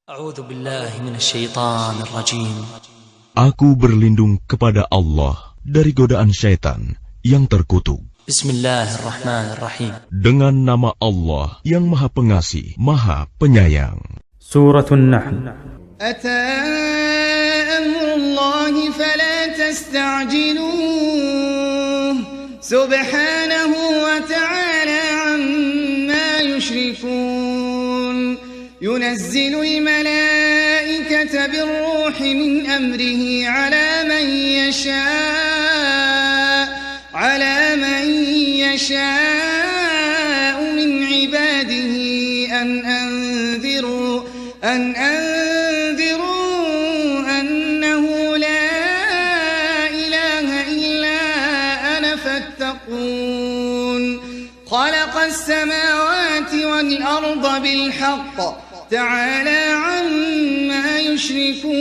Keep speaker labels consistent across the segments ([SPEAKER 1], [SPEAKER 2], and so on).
[SPEAKER 1] A'udzu billahi minasyaitonir rajim.
[SPEAKER 2] Aku berlindung kepada Allah dari godaan syaitan yang terkutuk.
[SPEAKER 1] Bismillahirrahmanirrahim.
[SPEAKER 2] Dengan nama Allah yang Maha Pengasih, Maha Penyayang.
[SPEAKER 3] Suratun Nahl.
[SPEAKER 4] Ata amrullahi fala tasta'jiluh. Subhanahu wa ta'ala amma yushrikun. ينزل الملائكة بالروح من أمره على من يشاء من عباده أن أنذروا أنه لا إله إلا أنا فاتقون خلق السماوات والأرض بالحق تعالى عما يشركون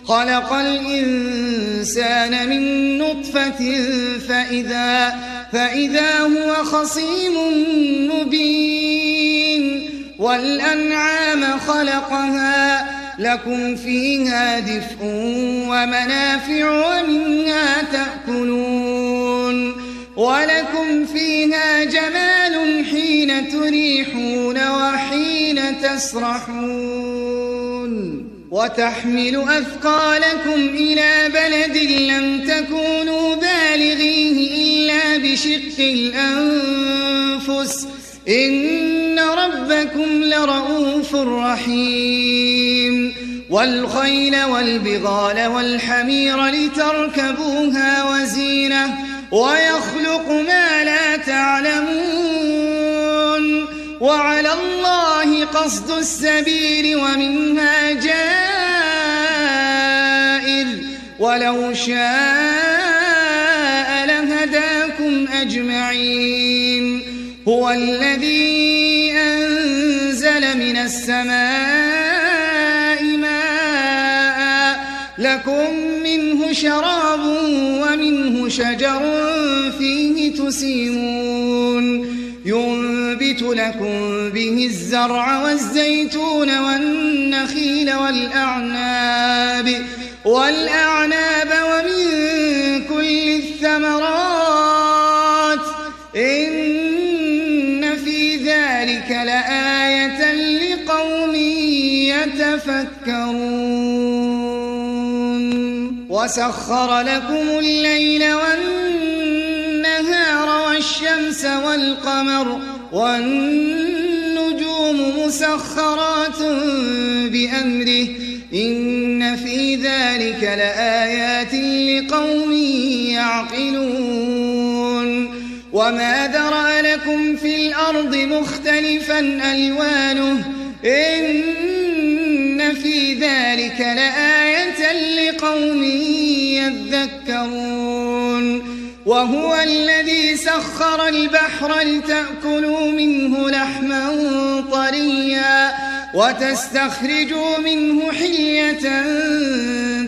[SPEAKER 4] خلق الإنسان من نطفة فإذا هو خصيم مبين والأنعام خلقها لكم فيها دفء ومنافع ومنها تأكلون ولكم فيها جمال حين تريحون وحين تسرحون وتحمل أثقالكم إلى بلد لم تكونوا بالغيه إلا بشق الأنفس إن ربكم لرؤوف رحيم والخيل والبغال والحمير لتركبوها وزينة ويخلق ما لا تعلمون وعلى الله قصد السبيل ومنها جائر ولو شاء لهداكم أجمعين هو الذي أنزل من السماء ماء لكم منه شراب ومنه شجر فيه تسيمون ينبت لكم به الزرع والزيتون والنخيل والأعناب ومن كل الثمرات إن في ذلك لآية لقوم يتفكرون وسخر لكم الليل والنهار والشمس والقمر والنجوم مسخرات بأمره إن في ذلك لآيات لقوم يعقلون وما ذرأ لكم في الأرض مختلفا ألوانه إن في ذلك لآية لقوم يذكرون وهو الذي سخر البحر لتأكلوا منه لحما طريا وتستخرجوا منه حلية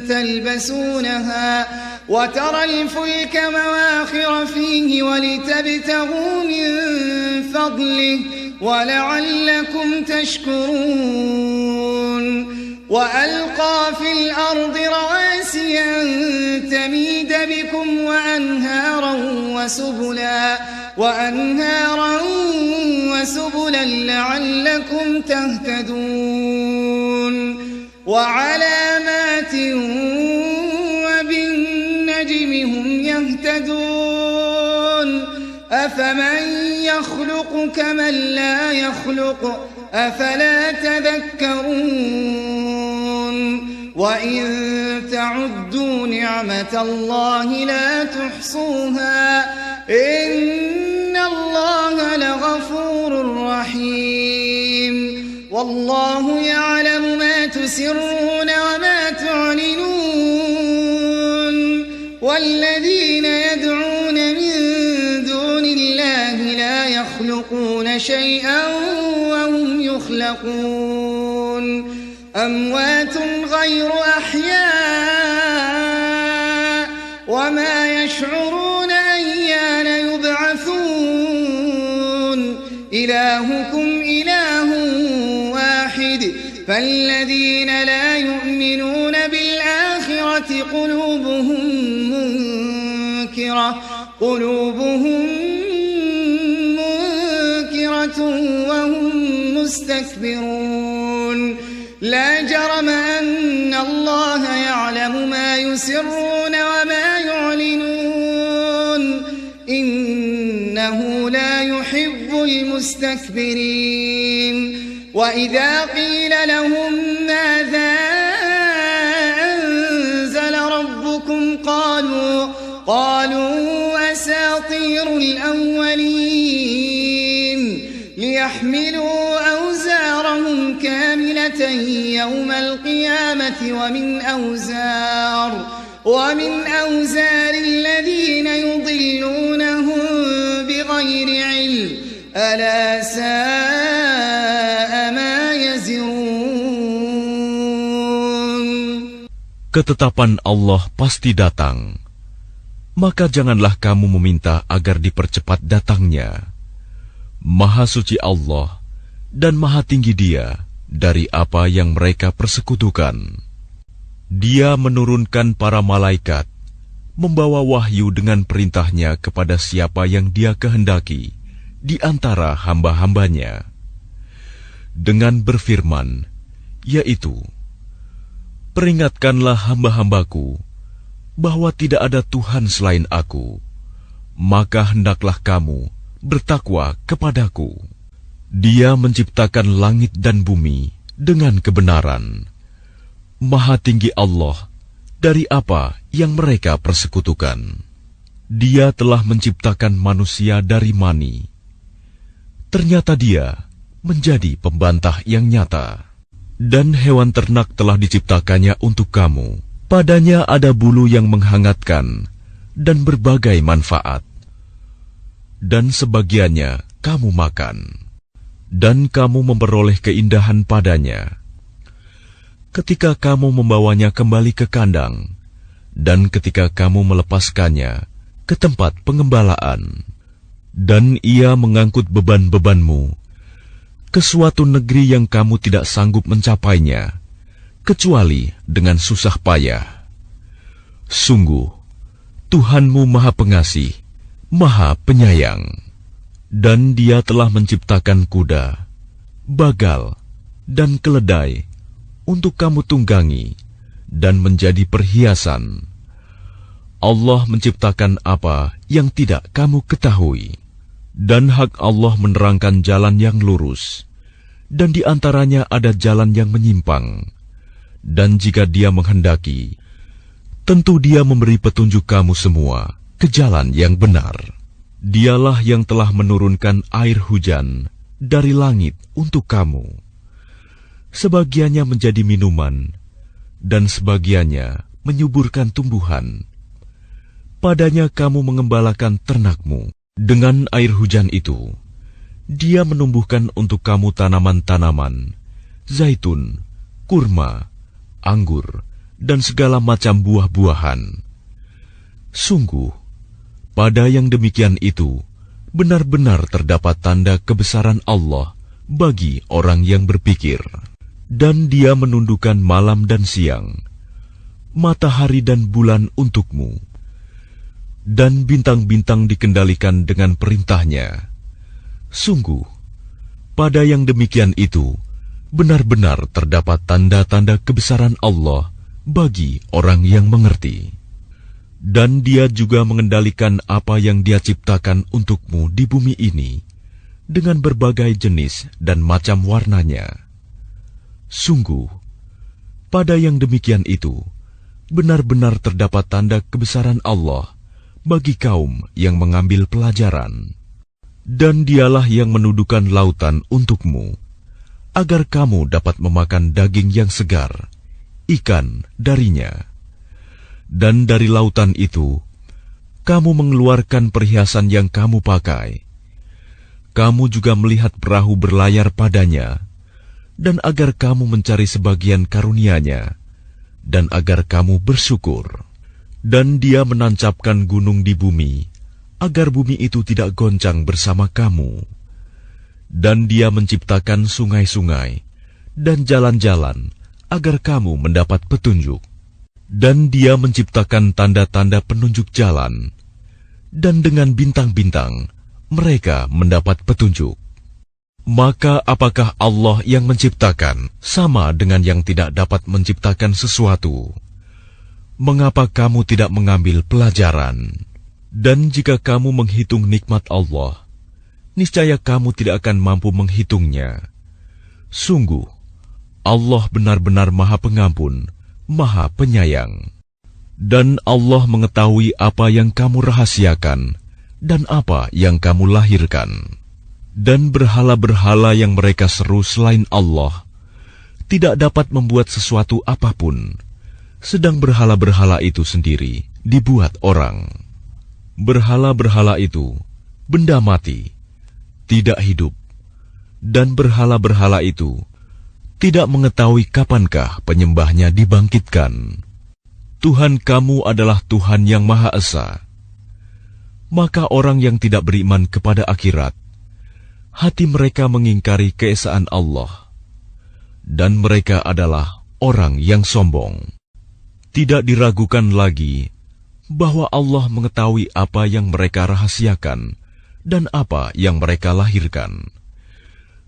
[SPEAKER 4] تلبسونها وترى الفلك مواخر فيه ولتبتغوا من فضله ولعلكم تشكرون وألقى في الأرض رواسي أن تميد بكم وأنهارا وسبلا لعلكم تهتدون وعلامات وبالنجم هم يهتدون أفمن يخلق كمن لا يخلق أفلا تذكرون وإن تعدوا نعمة الله لا تحصوها إن الله لغفور رحيم والله يعلم ما تسرون وما تعلنون والذين يدعون من دون الله لا يخلقون شيئا وهم يخلقون أموات غير أحياء وما يشعرون أيان يبعثون إلهكم إله واحد واحد فالذين لا يؤمنون بالآخرة قلوبهم منكرة وهم مستكبرون لا جرم أن الله يعلم ما يسرون وما يعلنون إنه لا يحب المستكبرين وإذا قيل لهم ماذا أنزل ربكم قالوا أساطير الأولين ليحملوا أوزارهم كاملة يوم القيامة ومن أوزار الذين يضلونهم بغير علم ألا ساء ما يزرون.
[SPEAKER 2] Ketetapan Allah pasti datang, maka janganlah kamu meminta agar dipercepat datangnya. Maha suci Allah dan maha tinggi Dia dari apa yang mereka persekutukan. Dia menurunkan para malaikat, membawa wahyu dengan perintahnya kepada siapa yang Dia kehendaki di antara hamba-hambanya, dengan berfirman, yaitu, peringatkanlah hamba-hambaku bahwa tidak ada Tuhan selain Aku, maka hendaklah kamu bertakwa kepadaku. Dia menciptakan langit dan bumi dengan kebenaran. Maha tinggi Allah dari apa yang mereka persekutukan. Dia telah menciptakan manusia dari mani. Ternyata Dia menjadi pembantah yang nyata. Dan hewan ternak telah diciptakannya untuk kamu. Padanya ada bulu yang menghangatkan dan berbagai manfaat. Dan sebagiannya kamu makan. Dan kamu memperoleh keindahan padanya. Ketika kamu membawanya kembali ke kandang, dan ketika kamu melepaskannya ke tempat pengembalaan, dan ia mengangkut beban-bebanmu ke suatu negeri yang kamu tidak sanggup mencapainya, kecuali dengan susah payah. Sungguh, Tuhanmu Maha Pengasih, Maha Penyayang. Dan Dia telah menciptakan kuda, bagal, dan keledai untuk kamu tunggangi dan menjadi perhiasan. Allah menciptakan apa yang tidak kamu ketahui. Dan hak Allah menerangkan jalan yang lurus, dan di antaranya ada jalan yang menyimpang. Dan jika Dia menghendaki, tentu Dia memberi petunjuk kamu semua ke jalan yang benar. Dialah yang telah menurunkan air hujan dari langit untuk kamu. Sebagiannya menjadi minuman, dan sebagiannya menyuburkan tumbuhan. Padanya kamu mengembalakan ternakmu. Dengan air hujan itu, Dia menumbuhkan untuk kamu tanaman-tanaman, zaitun, kurma, anggur, dan segala macam buah-buahan. Sungguh, pada yang demikian itu, benar-benar terdapat tanda kebesaran Allah bagi orang yang berpikir. Dan Dia menundukkan malam dan siang, matahari dan bulan untukmu. Dan bintang-bintang dikendalikan dengan perintahnya. Sungguh, pada yang demikian itu, benar-benar terdapat tanda-tanda kebesaran Allah bagi orang yang mengerti. Dan Dia juga mengendalikan apa yang Dia ciptakan untukmu di bumi ini, dengan berbagai jenis dan macam warnanya. Sungguh, pada yang demikian itu, benar-benar terdapat tanda kebesaran Allah bagi kaum yang mengambil pelajaran. Dan Dialah yang menundukkan lautan untukmu, agar kamu dapat memakan daging yang segar, ikan darinya. Dan dari lautan itu, kamu mengeluarkan perhiasan yang kamu pakai. Kamu juga melihat perahu berlayar padanya, dan agar kamu mencari sebagian karunia-Nya, dan agar kamu bersyukur. Dan Dia menancapkan gunung di bumi, agar bumi itu tidak goncang bersama kamu. Dan Dia menciptakan sungai-sungai dan jalan-jalan agar kamu mendapat petunjuk. Dan Dia menciptakan tanda-tanda penunjuk jalan, dan dengan bintang-bintang mereka mendapat petunjuk. Maka apakah Allah yang menciptakan sama dengan yang tidak dapat menciptakan sesuatu? Mengapa kamu tidak mengambil pelajaran? Dan jika kamu menghitung nikmat Allah, niscaya kamu tidak akan mampu menghitungnya. Sungguh, Allah benar-benar Maha Pengampun, Maha Penyayang. Dan Allah mengetahui apa yang kamu rahasiakan dan apa yang kamu lahirkan. Dan berhala-berhala yang mereka seru selain Allah tidak dapat membuat sesuatu apapun, sedang berhala-berhala itu sendiri dibuat orang. Berhala-berhala itu benda mati, tidak hidup, dan berhala-berhala itu tidak mengetahui kapankah penyembahnya dibangkitkan. Tuhan kamu adalah Tuhan yang Maha Esa. Maka orang yang tidak beriman kepada akhirat, hati mereka mengingkari keesaan Allah, dan mereka adalah orang yang sombong. Tidak diragukan lagi bahwa Allah mengetahui apa yang mereka rahasiakan dan apa yang mereka lahirkan.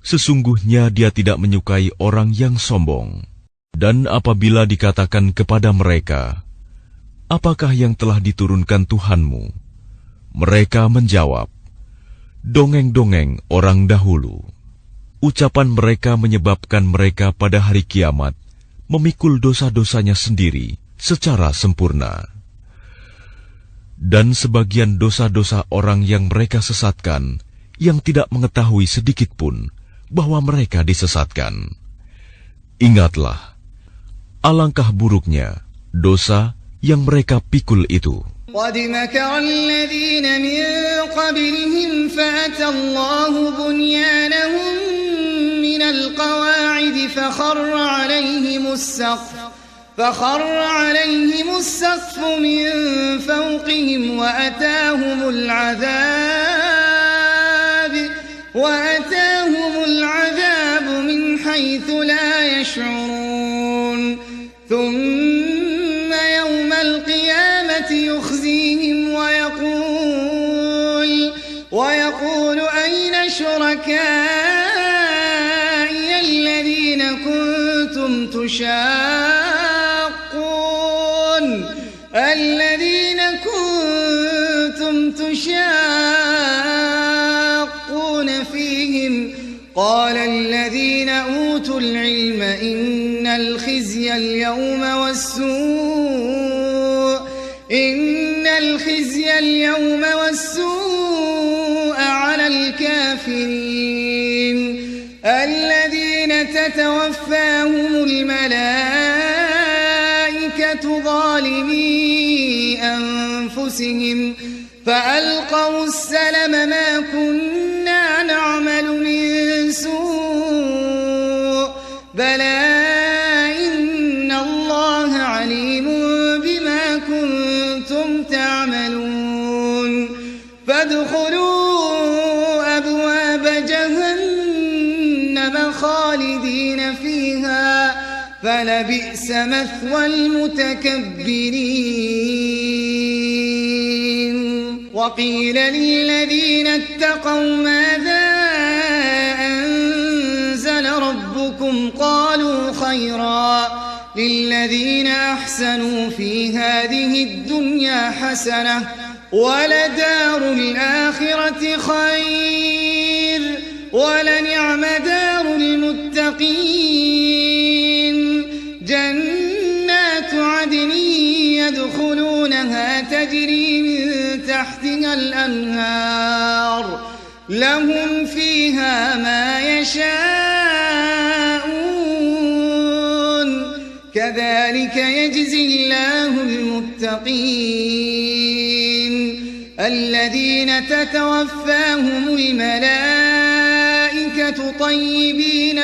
[SPEAKER 2] Sesungguhnya Dia tidak menyukai orang yang sombong. Dan apabila dikatakan kepada mereka, apakah yang telah diturunkan Tuhanmu? Mereka menjawab, dongeng-dongeng orang dahulu. Ucapan mereka menyebabkan mereka pada hari kiamat memikul dosa-dosanya sendiri secara sempurna. Dan sebagian dosa-dosa orang yang mereka sesatkan, yang tidak mengetahui sedikit pun bahwa mereka disesatkan. Ingatlah, alangkah buruknya dosa yang mereka pikul itu.
[SPEAKER 4] قد مكر الذين من قبلهم فأتى الله بنيانهم من القواعد فخر عليهم السقف من فوقهم وأتاهم العذاب من حيث لا يشعرون ثم يوم القيامة يخزيهم ويقول أين شركائي الذين كنتم تشاقون فيهم قال الذين أوتوا العلم إن الخزي اليوم والسوء على الكافرين الذين تتوفاهم الملائكة ظالمي أنفسهم فألقوا السلم ما كنا نعمل من سوء بلى إن الله عليم بما كنتم تعملون فادخلوا أبواب جهنم خالدين فيها فلبئس مثوى المتكبرين وقيل للذين اتقوا ماذا أنزل ربكم قالوا خيرا للذين أحسنوا في هذه الدنيا حسنة ولدار الآخرة خير ولنعم دار المتقين جنات عدن يدخلونها تجري من تحتها الأنهار لهم فيها ما يشاءون كذلك يجزي الله المتقين الذين تتوفاهم الملائكة طيبين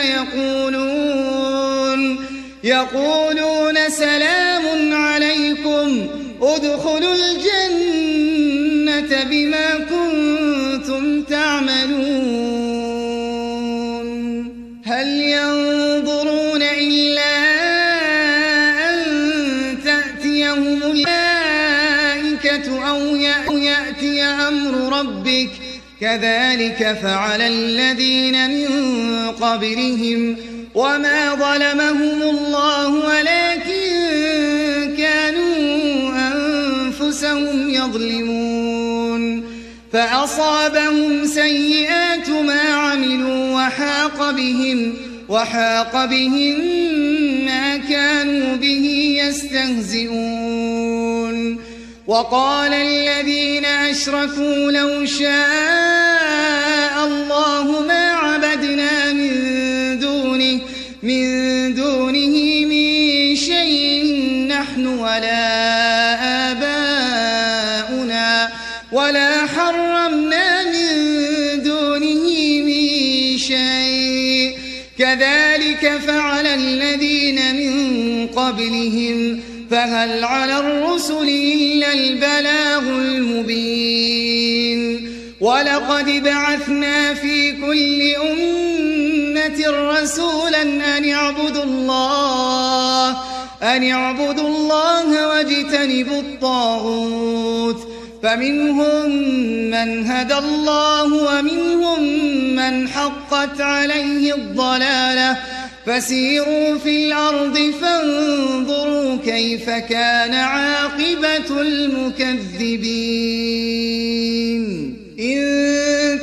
[SPEAKER 4] يقولون سلام عليكم ادخلوا الجنة بما كنتم تعملون هل ينظرون أمر ربك كذلك فعل الذين من قبلهم وما ظلمهم الله ولكن كانوا أنفسهم يظلمون فأصابهم سيئات ما عملوا وحاق بهم ما كانوا به يستهزئون وقال الذين أشركوا لو شاء الله ما عبدنا من دونه من شيء نحن ولا آباؤنا ولا حرمنا من دونه من شيء كذلك فعل الذين من قبلهم فهل على الرسل إلا البلاغ المبين ولقد بعثنا في كل أمة رسولا أن اعبدوا الله واجتنبوا الطاغوت فمنهم من هدى الله ومنهم من حقت عليه الضلالة فسيروا في الأرض فانظروا كيف كان عاقبة المكذبين إن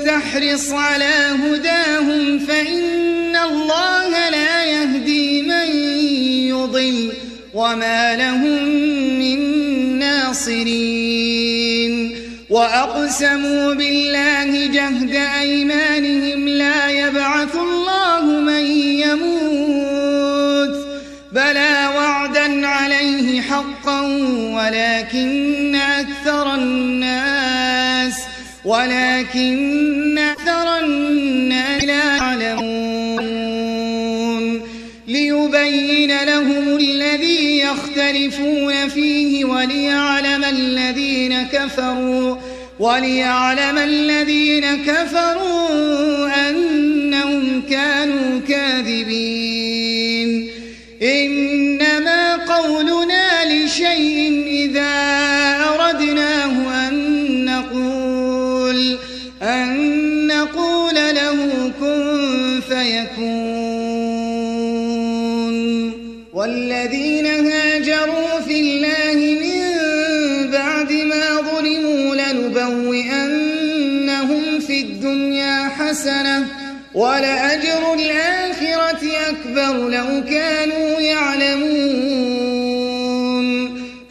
[SPEAKER 4] تحرص على هداهم فإن الله لا يهدي من يضل وما لهم من ناصرين وأقسموا بالله جهد أيمانهم لا يبعث الله من يموت بلى وعدا عليه حقا ولكن أكثر الناس لا يعلمون ليبين لهم الذي يختلفون فيه وليعلم الذين كفروا أنهم كانوا كاذبين إنما قولنا لشيء إذا أردناه أن نقول له كن فيكون والذين هاجروا في الله من بعد ما ظلموا لنبوئنهم في الدنيا حسنة ولأجر الآخرة أكبر لو كانوا يعلمون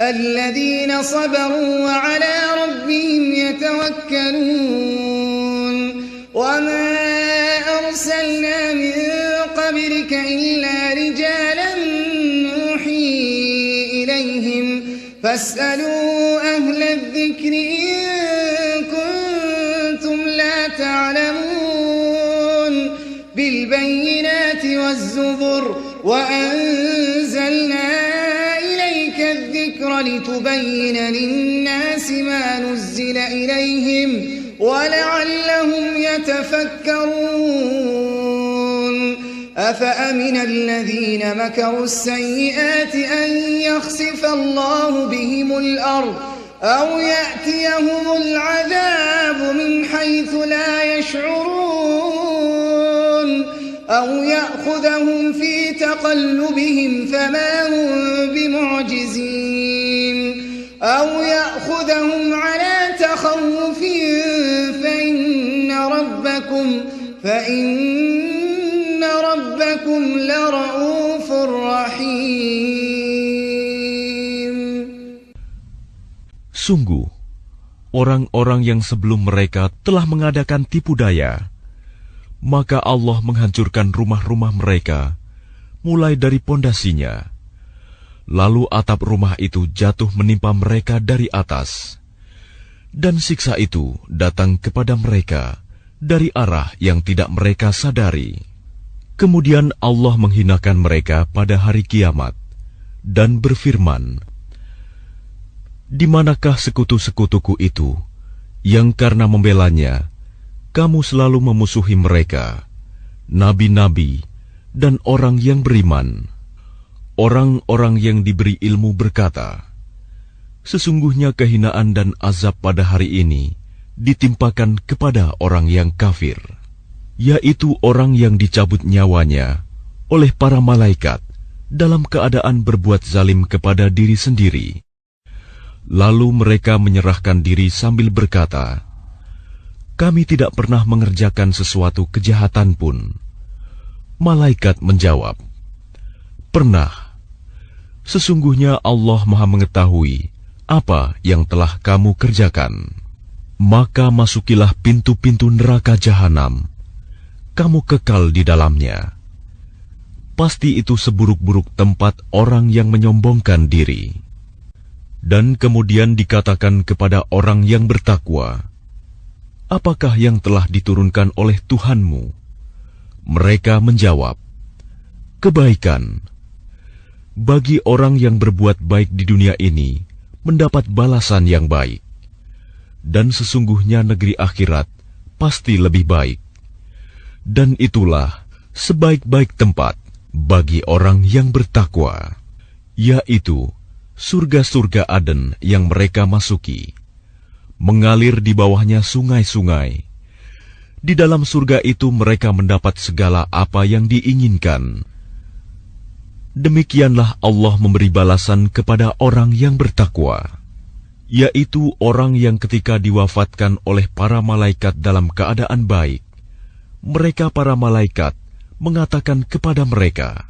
[SPEAKER 4] الذين صبروا وعلى ربهم يتوكلون وما أرسلنا من قبلك إلا رجالا نوحي إليهم فاسألوا أهل الذكر إن كنتم لا تعلمون بالبينات والزبر وأنزلنا إليك الذكر لتبين للناس ما نزل إليهم ولعلهم يتفكرون أفأمن الذين مكروا السيئات أن يخسف الله بهم الأرض أو يأتيهم العذاب من حيث لا يشعرون أو يأخذهم في تقلبهم فما هم بمعجزين أو يأخذهم على تخوف فإن ربكم لرؤوف رحيم.
[SPEAKER 2] Sungguh, orang-orang yang sebelum mereka telah mengadakan tipu daya, maka Allah menghancurkan rumah-rumah mereka, mulai dari pondasinya. Lalu atap rumah itu jatuh menimpa mereka dari atas, dan siksa itu datang kepada mereka dari arah yang tidak mereka sadari. Kemudian Allah menghinakan mereka pada hari kiamat, dan berfirman, "Di manakah sekutu-sekutuku itu, yang karena membelanya, kamu selalu memusuhi mereka, nabi-nabi, dan orang yang beriman?" Orang-orang yang diberi ilmu berkata, "Sesungguhnya kehinaan dan azab pada hari ini ditimpakan kepada orang yang kafir, yaitu orang yang dicabut nyawanya oleh para malaikat dalam keadaan berbuat zalim kepada diri sendiri. Lalu mereka menyerahkan diri sambil berkata, "Kami tidak pernah mengerjakan sesuatu kejahatan pun." Malaikat menjawab, "Pernah. Sesungguhnya Allah Maha mengetahui apa yang telah kamu kerjakan. Maka masukilah pintu-pintu neraka jahanam. Kamu kekal di dalamnya. Pasti itu seburuk-buruk tempat orang yang menyombongkan diri." Dan kemudian dikatakan kepada orang yang bertakwa, "Apakah yang telah diturunkan oleh Tuhanmu?" Mereka menjawab, "Kebaikan." Bagi orang yang berbuat baik di dunia ini mendapat balasan yang baik, dan sesungguhnya negeri akhirat pasti lebih baik. Dan itulah sebaik-baik tempat bagi orang yang bertakwa, yaitu surga-surga Aden yang mereka masuki, mengalir di bawahnya sungai-sungai. Di dalam surga itu mereka mendapat segala apa yang diinginkan. Demikianlah Allah memberi balasan kepada orang yang bertakwa, yaitu orang yang ketika diwafatkan oleh para malaikat dalam keadaan baik, mereka para malaikat mengatakan kepada mereka,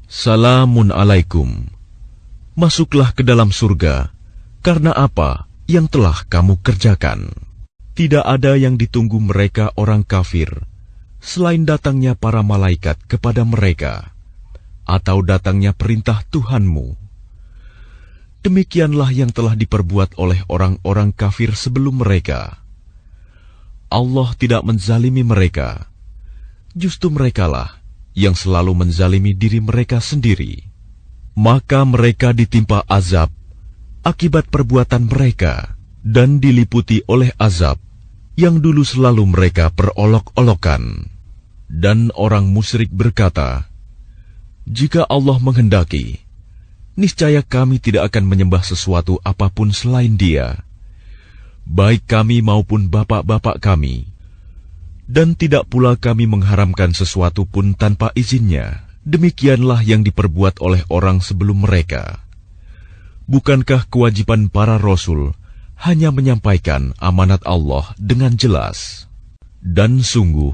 [SPEAKER 2] "Salamun alaikum, masuklah ke dalam surga karena apa yang telah kamu kerjakan." Tidak ada yang ditunggu mereka orang kafir selain datangnya para malaikat kepada mereka, atau datangnya perintah Tuhanmu. Demikianlah yang telah diperbuat oleh orang-orang kafir sebelum mereka. Allah tidak menzalimi mereka. Justru merekalah yang selalu menzalimi diri mereka sendiri. Maka mereka ditimpa azab akibat perbuatan mereka dan diliputi oleh azab yang dulu selalu mereka perolok-olokan. Dan orang musyrik berkata, "Jika Allah menghendaki, niscaya kami tidak akan menyembah sesuatu apapun selain Dia, baik kami maupun bapak-bapak kami. Dan tidak pula kami mengharamkan sesuatu pun tanpa izinnya. Demikianlah yang diperbuat oleh orang sebelum mereka. Bukankah kewajiban para rasul hanya menyampaikan amanat Allah dengan jelas? Dan sungguh,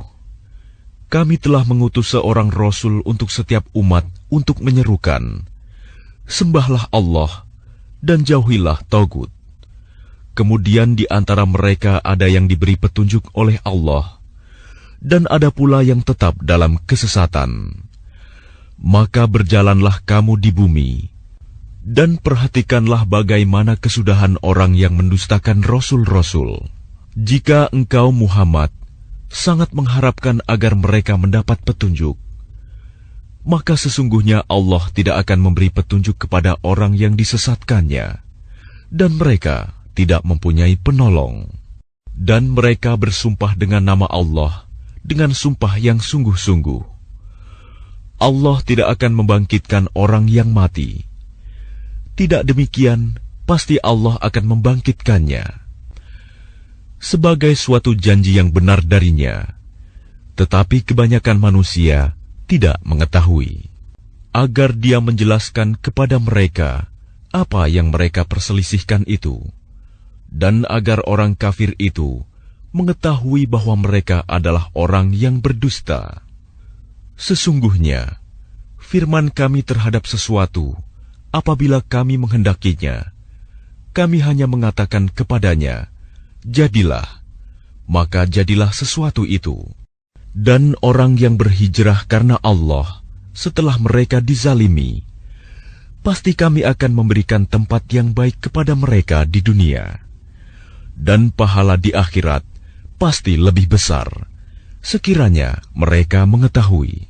[SPEAKER 2] kami telah mengutus seorang rasul untuk setiap umat untuk menyerukan, sembahlah Allah dan jauhilah tagut. Kemudian di antara mereka ada yang diberi petunjuk oleh Allah, dan ada pula yang tetap dalam kesesatan. Maka berjalanlah kamu di bumi, dan perhatikanlah bagaimana kesudahan orang yang mendustakan rasul-rasul. Jika engkau Muhammad sangat mengharapkan agar mereka mendapat petunjuk, maka sesungguhnya Allah tidak akan memberi petunjuk kepada orang yang disesatkannya, dan mereka tidak mempunyai penolong. Dan mereka bersumpah dengan nama Allah dengan sumpah yang sungguh-sungguh. Allah tidak akan membangkitkan orang yang mati. Tidak demikian, pasti Allah akan membangkitkannya sebagai suatu janji yang benar darinya. Tetapi kebanyakan manusia tidak mengetahui, agar Dia menjelaskan kepada mereka apa yang mereka perselisihkan itu, dan agar orang kafir itu mengetahui bahwa mereka adalah orang yang berdusta. Sesungguhnya, firman kami terhadap sesuatu, apabila kami menghendakinya, kami hanya mengatakan kepadanya, jadilah, maka jadilah sesuatu itu. Dan orang yang berhijrah karena Allah setelah mereka dizalimi, pasti kami akan memberikan tempat yang baik kepada mereka di dunia, dan pahala di akhirat pasti lebih besar, sekiranya mereka mengetahui,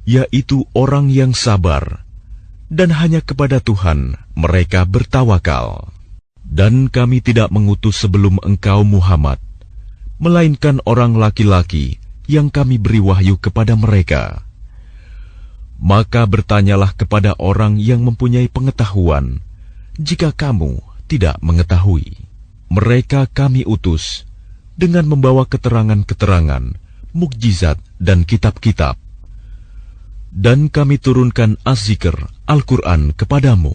[SPEAKER 2] yaitu orang yang sabar, dan hanya kepada Tuhan mereka bertawakal. Dan kami tidak mengutus sebelum engkau Muhammad, melainkan orang laki-laki yang kami beri wahyu kepada mereka. Maka bertanyalah kepada orang yang mempunyai pengetahuan, jika kamu tidak mengetahui. Mereka kami utus dengan membawa keterangan-keterangan, mukjizat dan kitab-kitab. Dan kami turunkan Az-Zikr, Al-Quran kepadamu,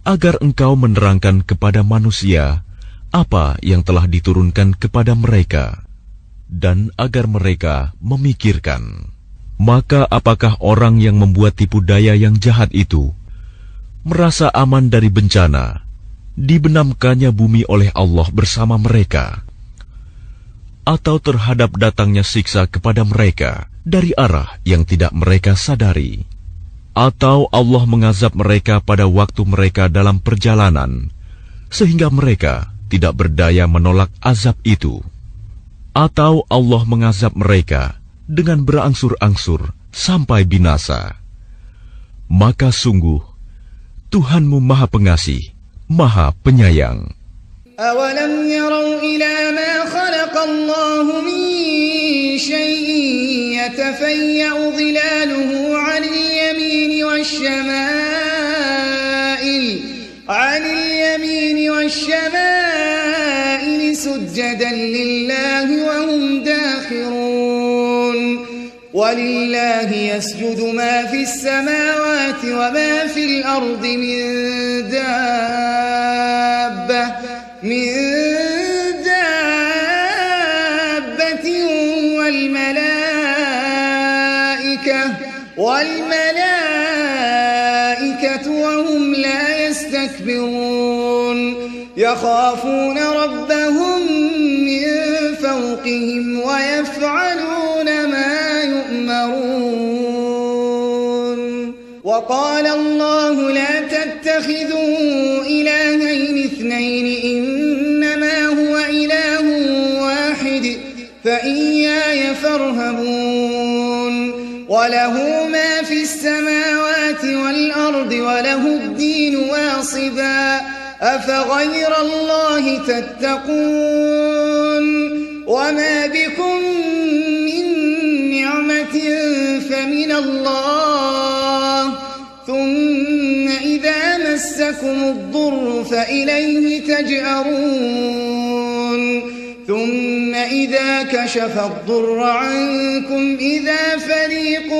[SPEAKER 2] agar engkau menerangkan kepada manusia apa yang telah diturunkan kepada mereka, dan agar mereka memikirkan. Maka apakah orang yang membuat tipu daya yang jahat itu merasa aman dari bencana, dibenamkannya bumi oleh Allah bersama mereka, atau terhadap datangnya siksa kepada mereka dari arah yang tidak mereka sadari, atau Allah mengazab mereka pada waktu mereka dalam perjalanan sehingga mereka tidak berdaya menolak azab itu, atau Allah mengazab mereka dengan berangsur-angsur sampai binasa. Maka sungguh Tuhanmu Maha Pengasih, Maha Penyayang.
[SPEAKER 4] أَوَلَمْ يَرَوْا إِلَى مَا خَلَقَ اللَّهُ مِنْ شَيْءٍ يَتَفَيَّأُ ظِلَالُهُ عَنِ الْيَمِينِ وَالشَّمَائِلِ سُجَّدًا لِلَّهِ وَهُمْ دَاخِرُونَ وَلِلَّهِ يَسْجُدُ مَا فِي السَّمَاوَاتِ وَمَا فِي الْأَرْضِ مِنْ دَابَّةٍ وَالْمَلَائِكَةُ وَهُمْ لَا يَسْتَكْبِرُونَ يَخَافُونَ رَبَّهُمْ مِنْ فَوْقِهِمْ وَيَفْعَلُونَ مَا يُؤْمَرُونَ وَقَالَ اللَّهُ لَا تَتَّخِذُوا إِلَٰهَيْنِ اثْنَيْنِ إِنَّمَا هُوَ إِلَٰهٌ وَاحِدٌ فَإِيَّايَ فَارْهَبُونِ وَلَهُ مَا فِي السَّمَاوَاتِ وَالْأَرْضِ وَلَهُ الدِّينُ وَاصِبًا أَفَغَيْرَ اللَّهِ تَتَّقُونَ وَمَا بِكُم مِّن نِّعْمَةٍ فَمِنَ اللَّهِ ثُمَّ إِذَا مَسَّكُمُ الضُّرُّ فَإِلَيْهِ تَجْأَرُونَ ثُمَّ إِذَا كَشَفَ الضُّرَّ عَنكُمْ إِذَا فَرِيقٌ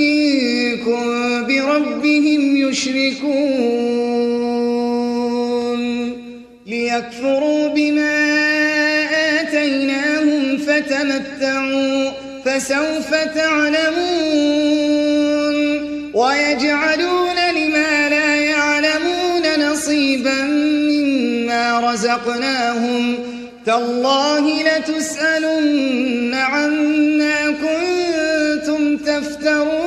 [SPEAKER 4] مِّنكُم بِرَبِّهِمْ يُشْرِكُونَ لِيَكْفُرُوا بِمَا آتَيْنَاهُمْ فَتَمَتَّعُوا فَسَوْفَ تَعْلَمُونَ وَيَجْعَلُونَ لِمَا لَا يَعْلَمُونَ نَصِيبًا مِّمَّا رَزَقْنَاهُمْ تَاللَّهِ لَتُسْأَلُنَّ عَمَّا كُنتُمْ تَفْتَرُونَ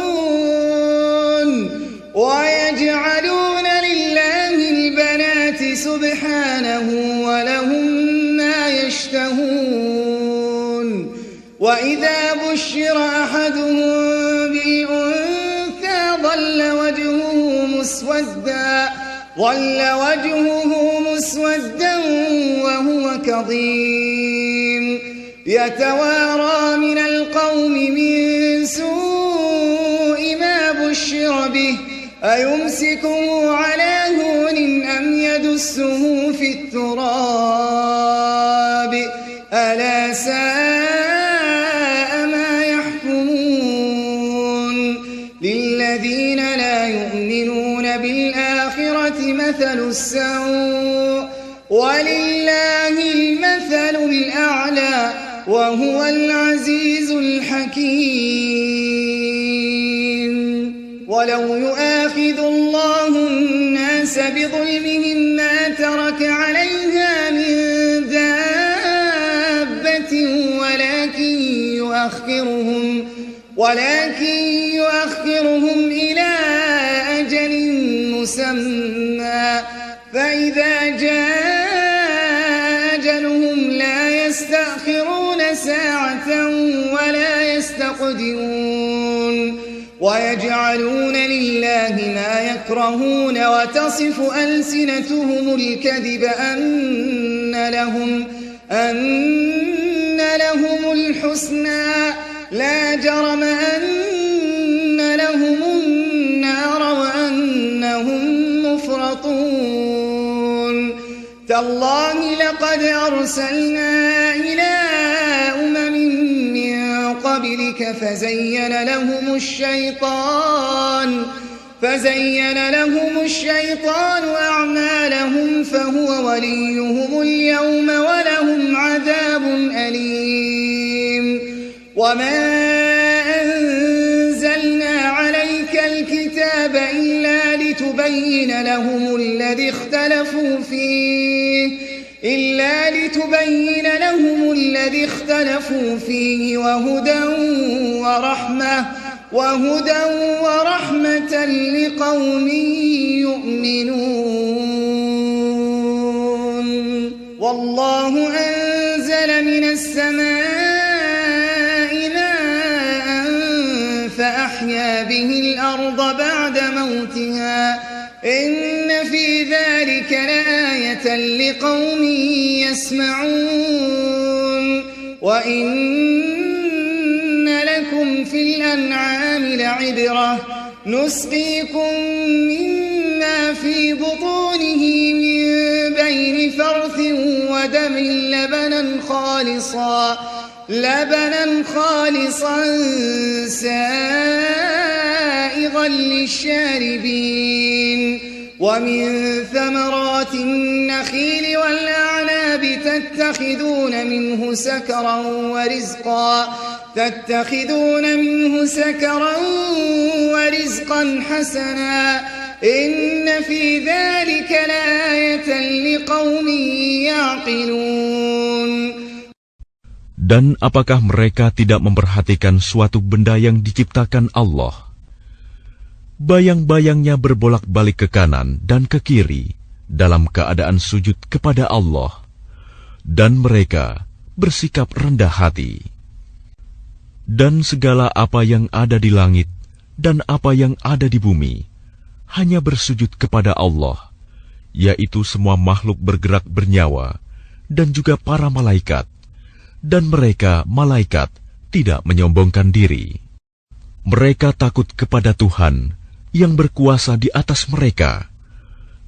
[SPEAKER 4] وَيَجْعَلُونَ لِلَّهِ الْبَنَاتِ سُبْحَانَهُ وَلَهُم مَّا يَشْتَهُونَ وَإِذَا بُشِّرَ أَحَدُهُم بِالْأُنثَىٰ ظَلَّ وجهه مسودا وهو كظيم يتوارى من القوم من سوء ما بشر به أيمسكه على هون أم يدسه في التراب ألا ساء ما يحكمون للذين لا يؤمنون بالآخرة مثل السوء ولله المثل الأعلى وهو العزيز الحكيم ولو يؤاخذ الله الناس بظلمهم ما ترك عليها من دابة ولكن يؤخرهم إلى أجل مسمى فإذا جاء أجلهم لا يستأخرون ساعة ولا يستقدمون ويجعلون لله ما يكرهون وتصف ألسنتهم الكذب أن لهم الحسنى لا جرم أن لهم النار وأنهم مفرطون تالله لقد أرسلنا إلى أمم من قبلك فزين لهم الشيطان أعمالهم فهو وليهم اليوم ولهم عذاب أليم وما أنزلنا عليك الكتاب إلا لتبين لهم الذي اختلفوا فيه وهدى ورحمة لقوم يؤمنون والله أنزل من السماء ماء فأحيا به الأرض بعد موتها إن في ذلك لآية لقوم يسمعون وإن لكم في الأنعام لعبرة نسقيكم مما في بطونه من بين فرث ودم لبنا خالصا سائغا للشاربين ومن ثمرات النخيل والأعناب تتخذون منه سكرا ورزقا حسنا إن في ذلك لآية لقوم يعقلون.
[SPEAKER 2] Dan apakah mereka tidak memperhatikan suatu benda yang diciptakan Allah? Bayang-bayangnya berbolak-balik ke kanan dan ke kiri dalam keadaan sujud kepada Allah, dan mereka bersikap rendah hati. Dan segala apa yang ada di langit dan apa yang ada di bumi hanya bersujud kepada Allah, yaitu semua makhluk bergerak bernyawa dan juga para malaikat. Dan mereka, malaikat, tidak menyombongkan diri. Mereka takut kepada Tuhan yang berkuasa di atas mereka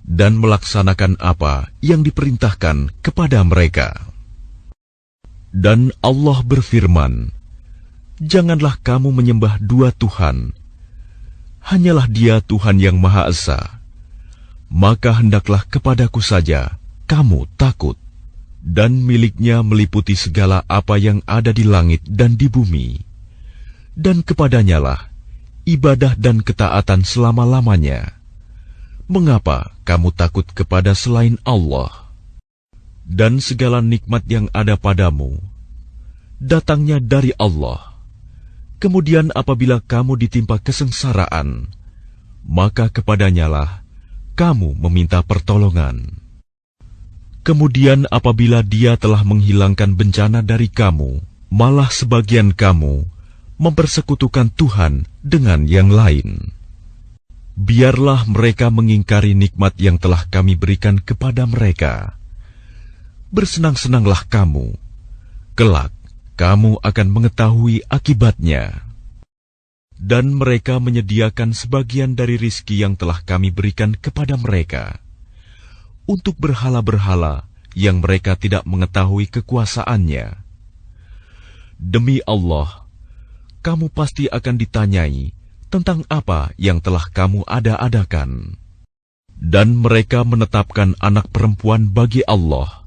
[SPEAKER 2] dan melaksanakan apa yang diperintahkan kepada mereka. Dan Allah berfirman, "Janganlah kamu menyembah dua Tuhan. Hanyalah Dia Tuhan yang Maha Esa. Maka hendaklah kepadaku saja kamu takut." Dan miliknya meliputi segala apa yang ada di langit dan di bumi. Dan kepadanyalah ibadah dan ketaatan selama-lamanya. Mengapa kamu takut kepada selain Allah? Dan segala nikmat yang ada padamu datangnya dari Allah. Kemudian apabila kamu ditimpa kesengsaraan, maka kepadanyalah kamu meminta pertolongan. Kemudian apabila Dia telah menghilangkan bencana dari kamu, malah sebagian kamu mempersekutukan Tuhan dengan yang lain. Biarlah mereka mengingkari nikmat yang telah Kami berikan kepada mereka. Bersenang-senanglah kamu, kelak kamu akan mengetahui akibatnya. Dan mereka menyediakan sebagian dari rizki yang telah Kami berikan kepada mereka untuk berhala-berhala yang mereka tidak mengetahui kekuasaannya. Demi Allah, kamu pasti akan ditanyai tentang apa yang telah kamu ada-adakan. Dan mereka menetapkan anak perempuan bagi Allah.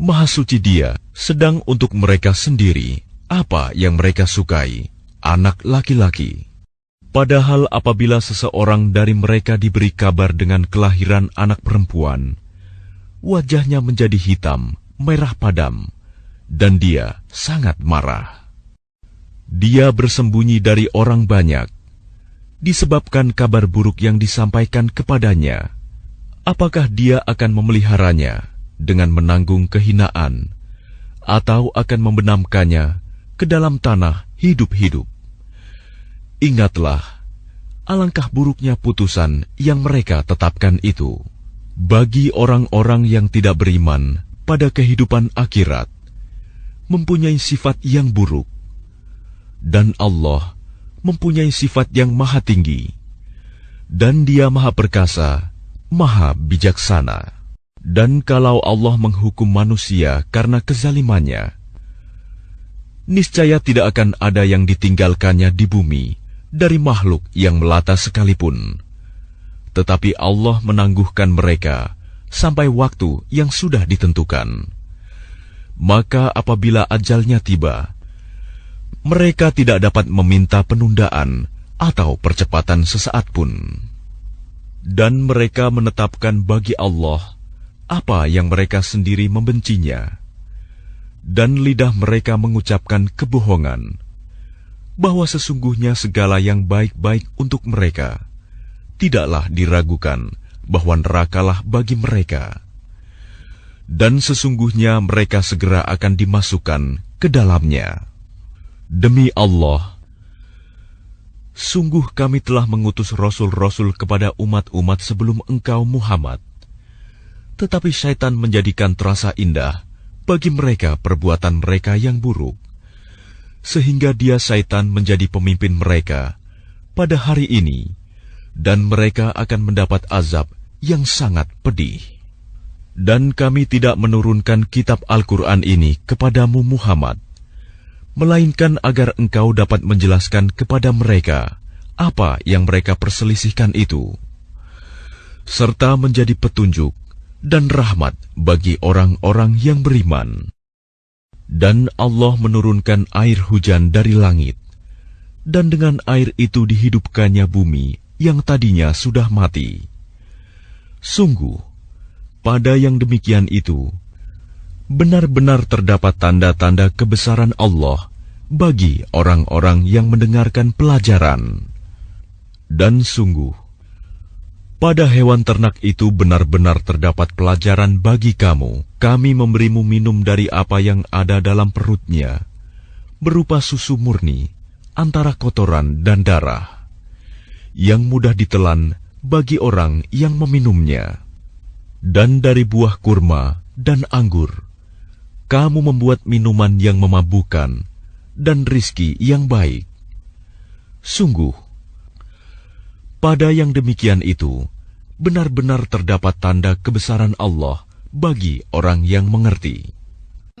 [SPEAKER 2] Maha suci Dia, sedang untuk mereka sendiri apa yang mereka sukai, anak laki-laki. Padahal apabila seseorang dari mereka diberi kabar dengan kelahiran anak perempuan, wajahnya menjadi hitam, merah padam, dan dia sangat marah. Dia bersembunyi dari orang banyak, disebabkan kabar buruk yang disampaikan kepadanya. Apakah dia akan memeliharanya dengan menanggung kehinaan, atau akan membenamkannya ke dalam tanah hidup-hidup? Ingatlah, alangkah buruknya putusan yang mereka tetapkan itu. Bagi orang-orang yang tidak beriman pada kehidupan akhirat, mempunyai sifat yang buruk. Dan Allah mempunyai sifat yang maha tinggi. Dan Dia maha perkasa, maha bijaksana. Dan kalau Allah menghukum manusia karena kezalimannya, niscaya tidak akan ada yang ditinggalkannya di bumi dari makhluk yang melata sekalipun. Tetapi Allah menangguhkan mereka sampai waktu yang sudah ditentukan. Maka apabila ajalnya tiba, mereka tidak dapat meminta penundaan atau percepatan sesaat pun. Dan mereka menetapkan bagi Allah apa yang mereka sendiri membencinya. Dan lidah mereka mengucapkan kebohongan, bahwa sesungguhnya segala yang baik-baik untuk mereka tidaklah diragukan bahwa nerakalah bagi mereka. Dan sesungguhnya mereka segera akan dimasukkan ke dalamnya. Demi Allah, sungguh kami telah mengutus rasul-rasul kepada umat-umat sebelum engkau Muhammad. Tetapi syaitan menjadikan terasa indah bagi mereka perbuatan mereka yang buruk, sehingga dia syaitan menjadi pemimpin mereka pada hari ini, dan mereka akan mendapat azab yang sangat pedih. Dan kami tidak menurunkan kitab Al-Quran ini kepadamu Muhammad, melainkan agar engkau dapat menjelaskan kepada mereka apa yang mereka perselisihkan itu, serta menjadi petunjuk dan rahmat bagi orang-orang yang beriman. Dan Allah menurunkan air hujan dari langit, dan dengan air itu dihidupkannya bumi yang tadinya sudah mati. Sungguh, pada yang demikian itu, benar-benar terdapat tanda-tanda kebesaran Allah bagi orang-orang yang mendengarkan pelajaran. Dan sungguh, pada hewan ternak itu benar-benar terdapat pelajaran bagi kamu. Kami memberimu minum dari apa yang ada dalam perutnya, berupa susu murni, antara kotoran dan darah, yang mudah ditelan bagi orang yang meminumnya. Dan dari buah kurma dan anggur, kamu membuat minuman yang memabukkan dan rizki yang baik. Sungguh, pada yang demikian itu, benar-benar terdapat tanda kebesaran Allah bagi orang yang mengerti.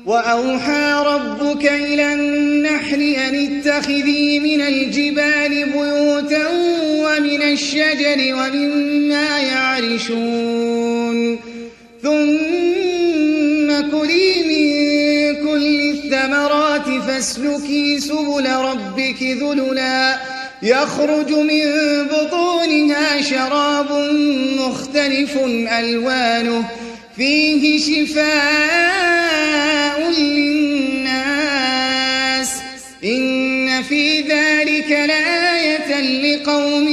[SPEAKER 4] وَأَوْحَى رَبُّكَ إِلَى النَّحْلِ أَنِ اتَّخِذِي مِنَ الْجِبَالِ بُيُوتًا وَمِنَ الشَّجَرِ وَمِمَّا يَعْرِشُونَ ثُمَّ كُلِي مِن كُلِّ الثَّمَرَاتِ فَاسْلُكِي سُبُلَ رَبِّكِ ذُلُلًا يخرج من بطونها شراب مختلف ألوانه فيه شفاء للناس إن في ذلك لآية لقوم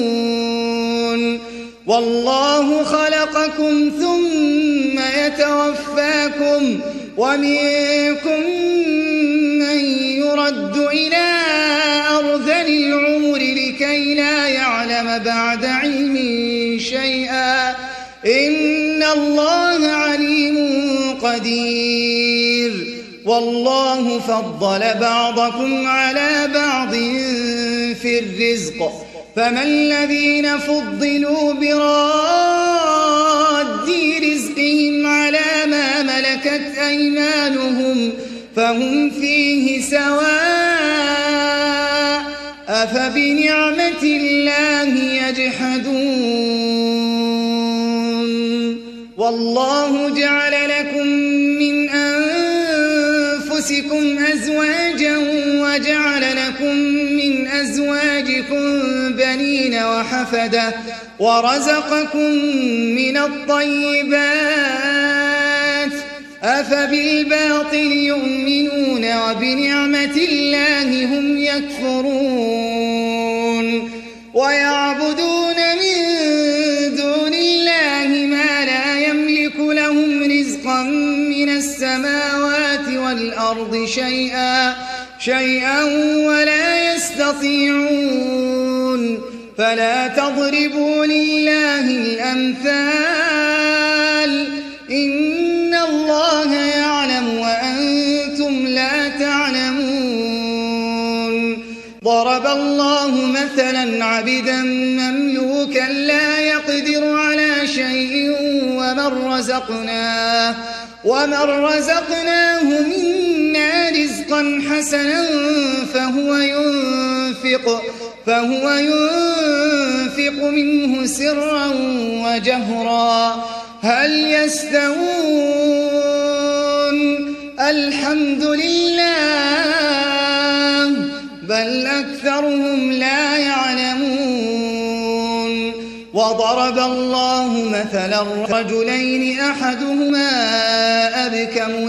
[SPEAKER 4] يتفكرون والله خلقكم ثم يتوفاكم ومنكم من يرد إلى أرذل العمر لكي لا يعلم بعد علم شيئا إن الله عليم قدير والله فضل بعضكم على بعض في الرزق فما الذين فضلوا براد رزقهم على ما ملكت أيمانهم فهم فيه سواء أفبنعمة الله يجحدون والله جعل لكم من أنفسكم أزواجا وجعل لكم من أزواجكم بنين وحفدة ورزقكم من الطيبات أفبالباطل يؤمنون وبنعمة الله هم يكفرون ويعبدون من دون الله ما لا يملك لهم رزقا من السماوات والأرض شيئا ولا يستطيعون فلا تضربوا لله الأمثال إن الله يعلم وأنتم لا تعلمون ضرب الله مثلا عبدا مملوكا لا يقدر على شيء ومن رزقناه منا رزقا حسنا فهو ينفق منه سرا وجهرا هل يستوون الحمد لله بل أكثرهم لا يعلمون وضرب الله مثلا رجلين أحدهما أبكم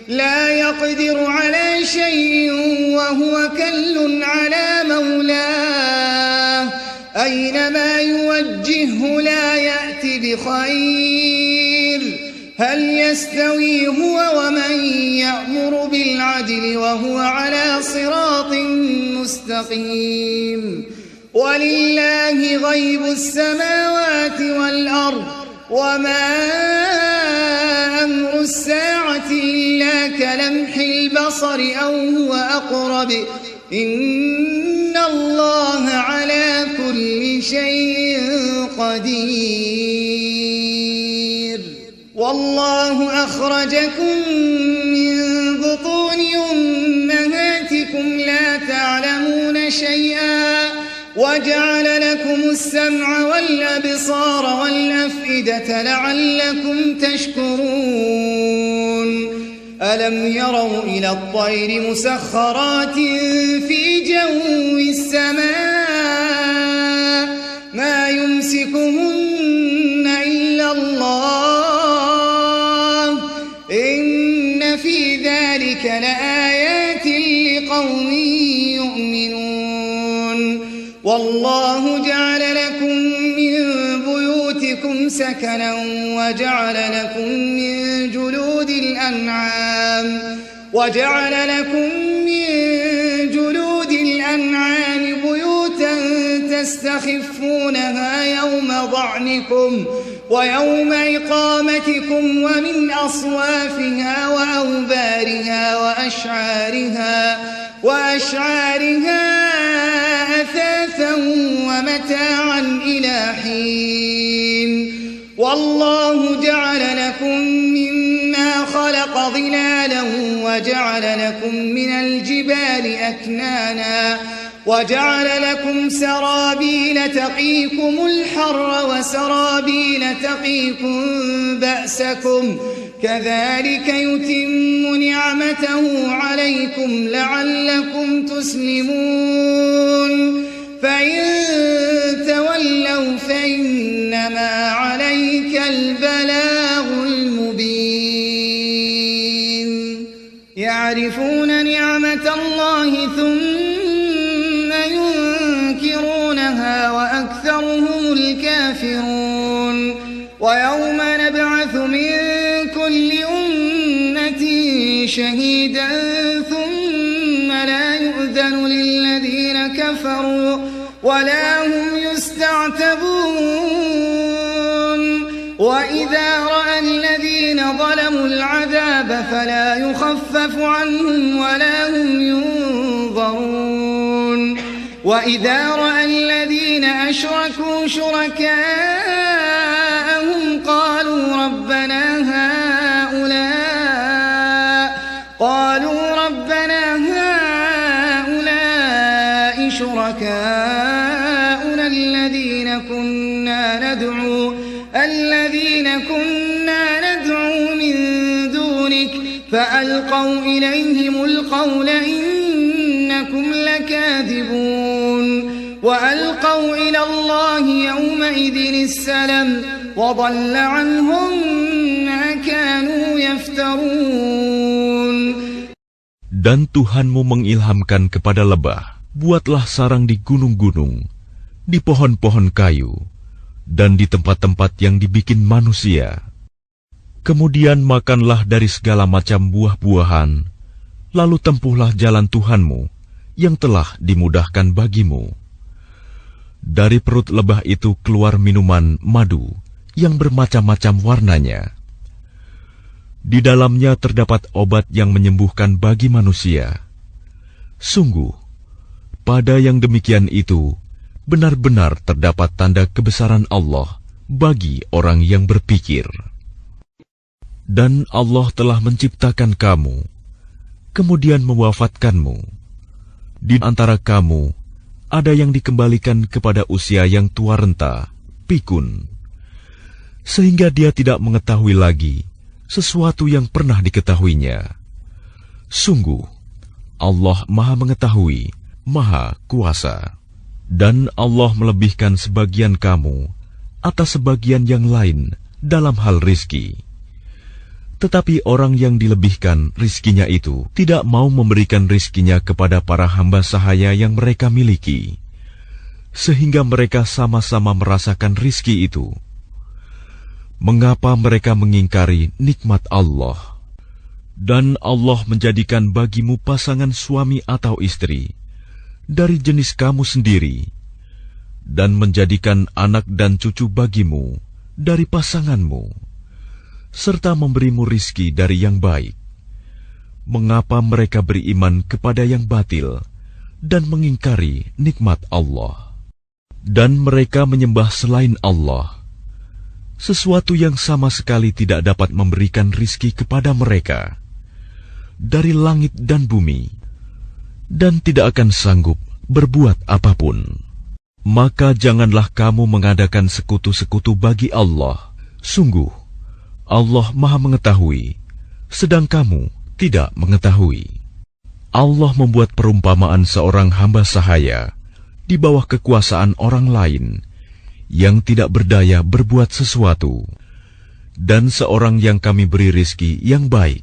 [SPEAKER 4] لا يقدر على شيء وهو كل على مولاه أينما يوجهه لا يأتي بخير هل يستوي هو ومن يأمر بالعدل وهو على صراط مستقيم ولله غيب السماوات والأرض وما أمر الساعة إلا كلمح البصر أو هو أقرب إن الله على كل شيء قدير والله أخرجكم من بطون أمهاتكم لا تعلمون شيئا وجعل لكم السمع والأبصار والأفئدة لعلكم تشكرون ألم يروا إلى الطير مسخرات في جو السماء ما يمسكهن إلا الله إن في ذلك لآيات لقوم يؤمنون والله جعل لكم من بيوتكم سكنا وجعل لكم من جلود الأنعام بيوتا تستخفونها يوم ظعنكم ويوم إقامتكم ومن أصوافها وأوبارها وأشعارها أثاثا ومتاعا إلى حين والله جعل لكم مما خلق ظلالا وجعل لكم من الجبال أكنانا وجعل لكم سرابيل تقيكم الحر وسرابيل تقيكم بأسكم كذلك يتم نعمته عليكم لعلكم تسلمون فإن تولوا فإنما عليك البلاغ المبين يعرفون نعمة الله ثم ينكرونها وأكثرهم الكافرون ويوم نبعث من كل أمة شهيدا ثم لا يؤذن للذين كفروا ولا هم يستعتبون وإذا رأى الذين ظلموا العذاب فلا يخفف عنهم ولا هم ينظرون وإذا رأى الذين أشركوا شركاءهم قالوا ربنا هؤلاء شركاؤنا الذين كنا ندعو من دونك فألقوا إليهم القول إنكم لكاذبون وألقوا إلى الله يومئذ السلم وضل عنهم ما كانوا يفترون.
[SPEAKER 2] Dan Tuhanmu mengilhamkan kepada lebah, buatlah sarang di gunung-gunung, di pohon-pohon kayu, dan di tempat-tempat yang dibikin manusia. Kemudian makanlah dari segala macam buah-buahan, lalu tempuhlah jalan Tuhanmu yang telah dimudahkan bagimu. Dari perut lebah itu keluar minuman madu yang bermacam-macam warnanya. Di dalamnya terdapat obat yang menyembuhkan bagi manusia. Sungguh, pada yang demikian itu benar-benar terdapat tanda kebesaran Allah bagi orang yang berpikir. Dan Allah telah menciptakan kamu, kemudian mewafatkanmu. Di antara kamu, ada yang dikembalikan kepada usia yang tua renta, pikun, sehingga dia tidak mengetahui lagi sesuatu yang pernah diketahuinya. Sungguh, Allah Maha Mengetahui, Maha Kuasa. Dan Allah melebihkan sebagian kamu atas sebagian yang lain dalam hal rizki. Tetapi orang yang dilebihkan rizkinya itu tidak mau memberikan rizkinya kepada para hamba sahaya yang mereka miliki, sehingga mereka sama-sama merasakan rizki itu. Mengapa mereka mengingkari nikmat Allah? Dan Allah menjadikan bagimu pasangan suami atau istri dari jenis kamu sendiri, dan menjadikan anak dan cucu bagimu dari pasanganmu, serta memberimu rizki dari yang baik. Mengapa mereka beriman kepada yang batil dan mengingkari nikmat Allah? Dan mereka menyembah selain Allah, sesuatu yang sama sekali tidak dapat memberikan rizki kepada mereka dari langit dan bumi, dan tidak akan sanggup berbuat apapun. Maka janganlah kamu mengadakan sekutu-sekutu bagi Allah. Sungguh, Allah Maha Mengetahui, sedang kamu tidak mengetahui. Allah membuat perumpamaan seorang hamba sahaya di bawah kekuasaan orang lain yang tidak berdaya berbuat sesuatu, dan seorang yang kami beri rizki yang baik.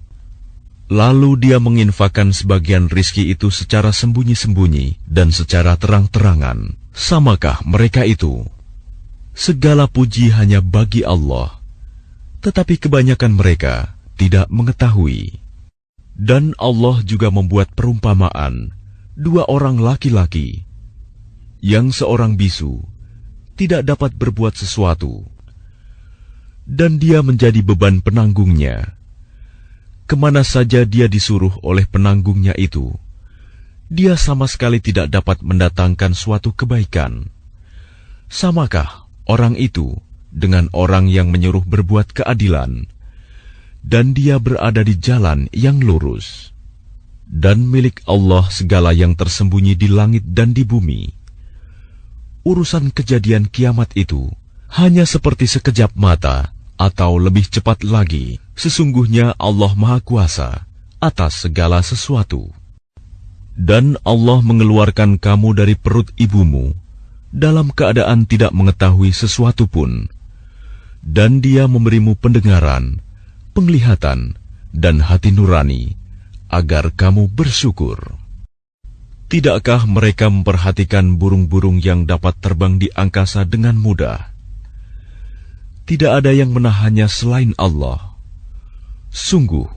[SPEAKER 2] Lalu dia menginfakkan sebagian rizki itu secara sembunyi-sembunyi dan secara terang-terangan. Samakah mereka itu? Segala puji hanya bagi Allah, tetapi kebanyakan mereka tidak mengetahui. Dan Allah juga membuat perumpamaan dua orang laki-laki, yang seorang bisu tidak dapat berbuat sesuatu, dan dia menjadi beban penanggungnya. Kemana saja dia disuruh oleh penanggungnya itu, dia sama sekali tidak dapat mendatangkan suatu kebaikan. Samakah orang itu dengan orang yang menyuruh berbuat keadilan, dan dia berada di jalan yang lurus? Dan milik Allah segala yang tersembunyi di langit dan di bumi. Urusan kejadian kiamat itu hanya seperti sekejap mata, atau lebih cepat lagi. Sesungguhnya Allah Maha Kuasa atas segala sesuatu. Dan Allah mengeluarkan kamu dari perut ibumu dalam keadaan tidak mengetahui sesuatu pun, dan Dia memberimu pendengaran, penglihatan, dan hati nurani, agar kamu bersyukur. Tidakkah mereka memperhatikan burung-burung yang dapat terbang di angkasa dengan mudah? Tidak ada yang menahannya selain Allah. Sungguh,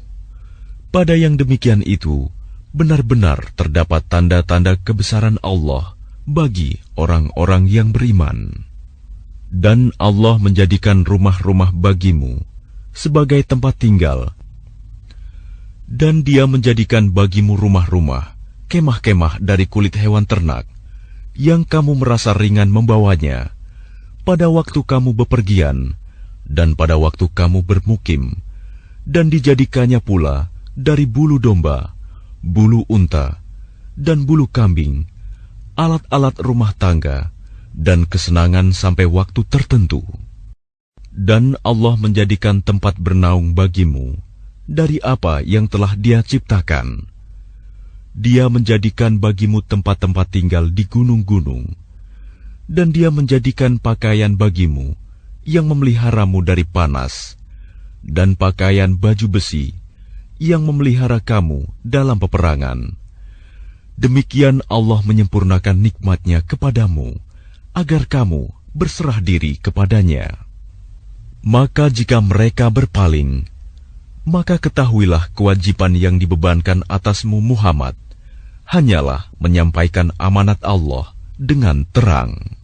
[SPEAKER 2] pada yang demikian itu, benar-benar terdapat tanda-tanda kebesaran Allah bagi orang-orang yang beriman. Dan Allah menjadikan rumah-rumah bagimu sebagai tempat tinggal, dan Dia menjadikan bagimu rumah-rumah, kemah-kemah dari kulit hewan ternak, yang kamu merasa ringan membawanya pada waktu kamu bepergian dan pada waktu kamu bermukim, dan dijadikannya pula dari bulu domba, bulu unta, dan bulu kambing, alat-alat rumah tangga, dan kesenangan sampai waktu tertentu. Dan Allah menjadikan tempat bernaung bagimu dari apa yang telah Dia ciptakan. Dia menjadikan bagimu tempat-tempat tinggal di gunung-gunung, dan Dia menjadikan pakaian bagimu yang memeliharamu dari panas, dan pakaian baju besi yang memelihara kamu dalam peperangan. Demikian Allah menyempurnakan nikmat-Nya kepadamu, agar kamu berserah diri kepadanya. Maka jika mereka berpaling, maka ketahuilah kewajiban yang dibebankan atasmu Muhammad hanyalah menyampaikan amanat Allah dengan terang.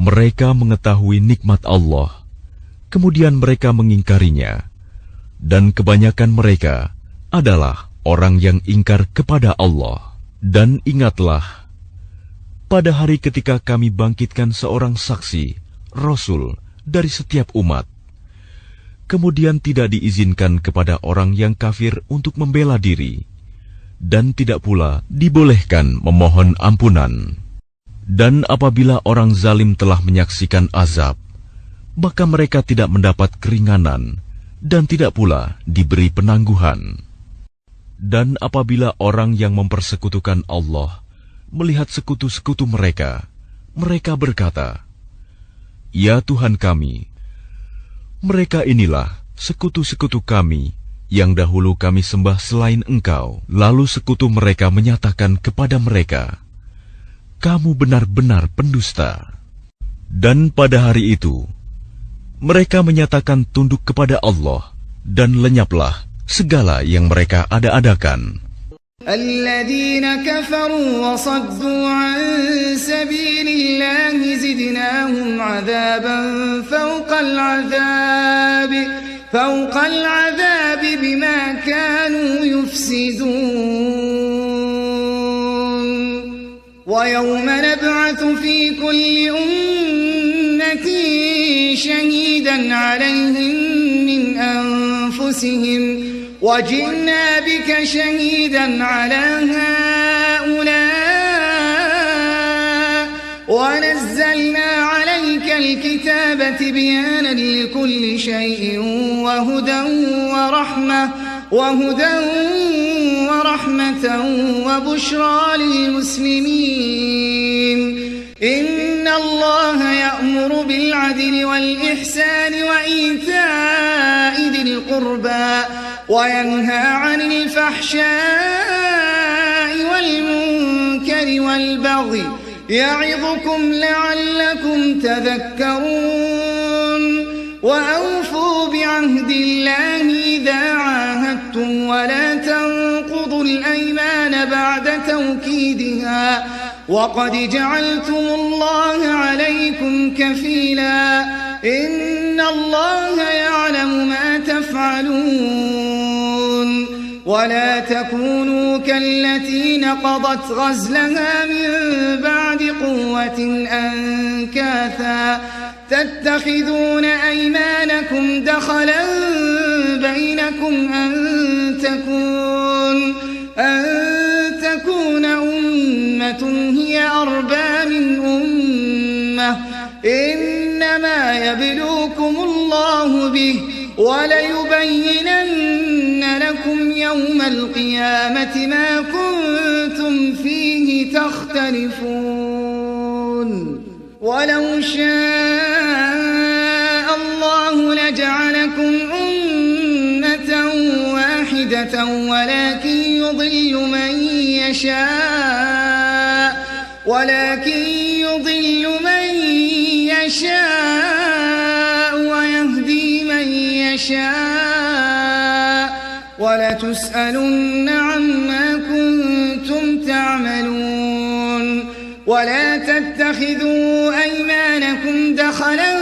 [SPEAKER 2] Mereka mengetahui nikmat Allah, kemudian mereka mengingkarinya, dan kebanyakan mereka adalah orang yang ingkar kepada Allah. Dan ingatlah, pada hari ketika kami bangkitkan seorang saksi, Rasul dari setiap umat. Kemudian tidak diizinkan kepada orang yang kafir untuk membela diri, dan tidak pula dibolehkan memohon ampunan. Dan apabila orang zalim telah menyaksikan azab, maka mereka tidak mendapat keringanan dan tidak pula diberi penangguhan. Dan apabila orang yang mempersekutukan Allah melihat sekutu-sekutu mereka, mereka berkata, "Ya Tuhan kami, mereka inilah sekutu-sekutu kami yang dahulu kami sembah selain Engkau." Lalu sekutu mereka menyatakan kepada mereka, "Kamu benar-benar pendusta." Dan pada hari itu, mereka menyatakan tunduk kepada Allah, dan lenyaplah segala yang mereka ada-adakan.
[SPEAKER 4] الذين كفروا وصدوا عن سبيل الله زدناهم عذابا فوق العذاب بما كانوا يفسدون ويوم نبعث في كل أمة شهيدا عليهم من أنفسهم وجئنا بك شهيدا على هؤلاء ونزلنا عليك الكتاب بيانا لكل شيء وهدى ورحمة وبشرى للمسلمين إن الله يأمر بالعدل والإحسان وإيتاء ذي القربى وينهى عن الفحشاء والمنكر والبغي يعظكم لعلكم تذكرون وأوفوا بعهد الله إذا عاهدتم ولا تنقضوا الأيمان بعد توكيدها وقد جعلتم الله عليكم كفيلا إن الله يعلم ما تفعلون ولا تكونوا كالتي نقضت غزلها من بعد قوة أنكاثا تتخذون أيمانكم دخلا بينكم أن تكون أمة هي أربى من أمة إنما يبلوكم الله به وليبينن لكم يوم القيامة ما كنتم فيه تختلفون ولو شاء الله لجعلكم أمة واحدة ولكن يضل من يشاء ويهدي من يشاء ولتسألن عما كنتم تعملون ولا تتخذوا أيمانكم دخلا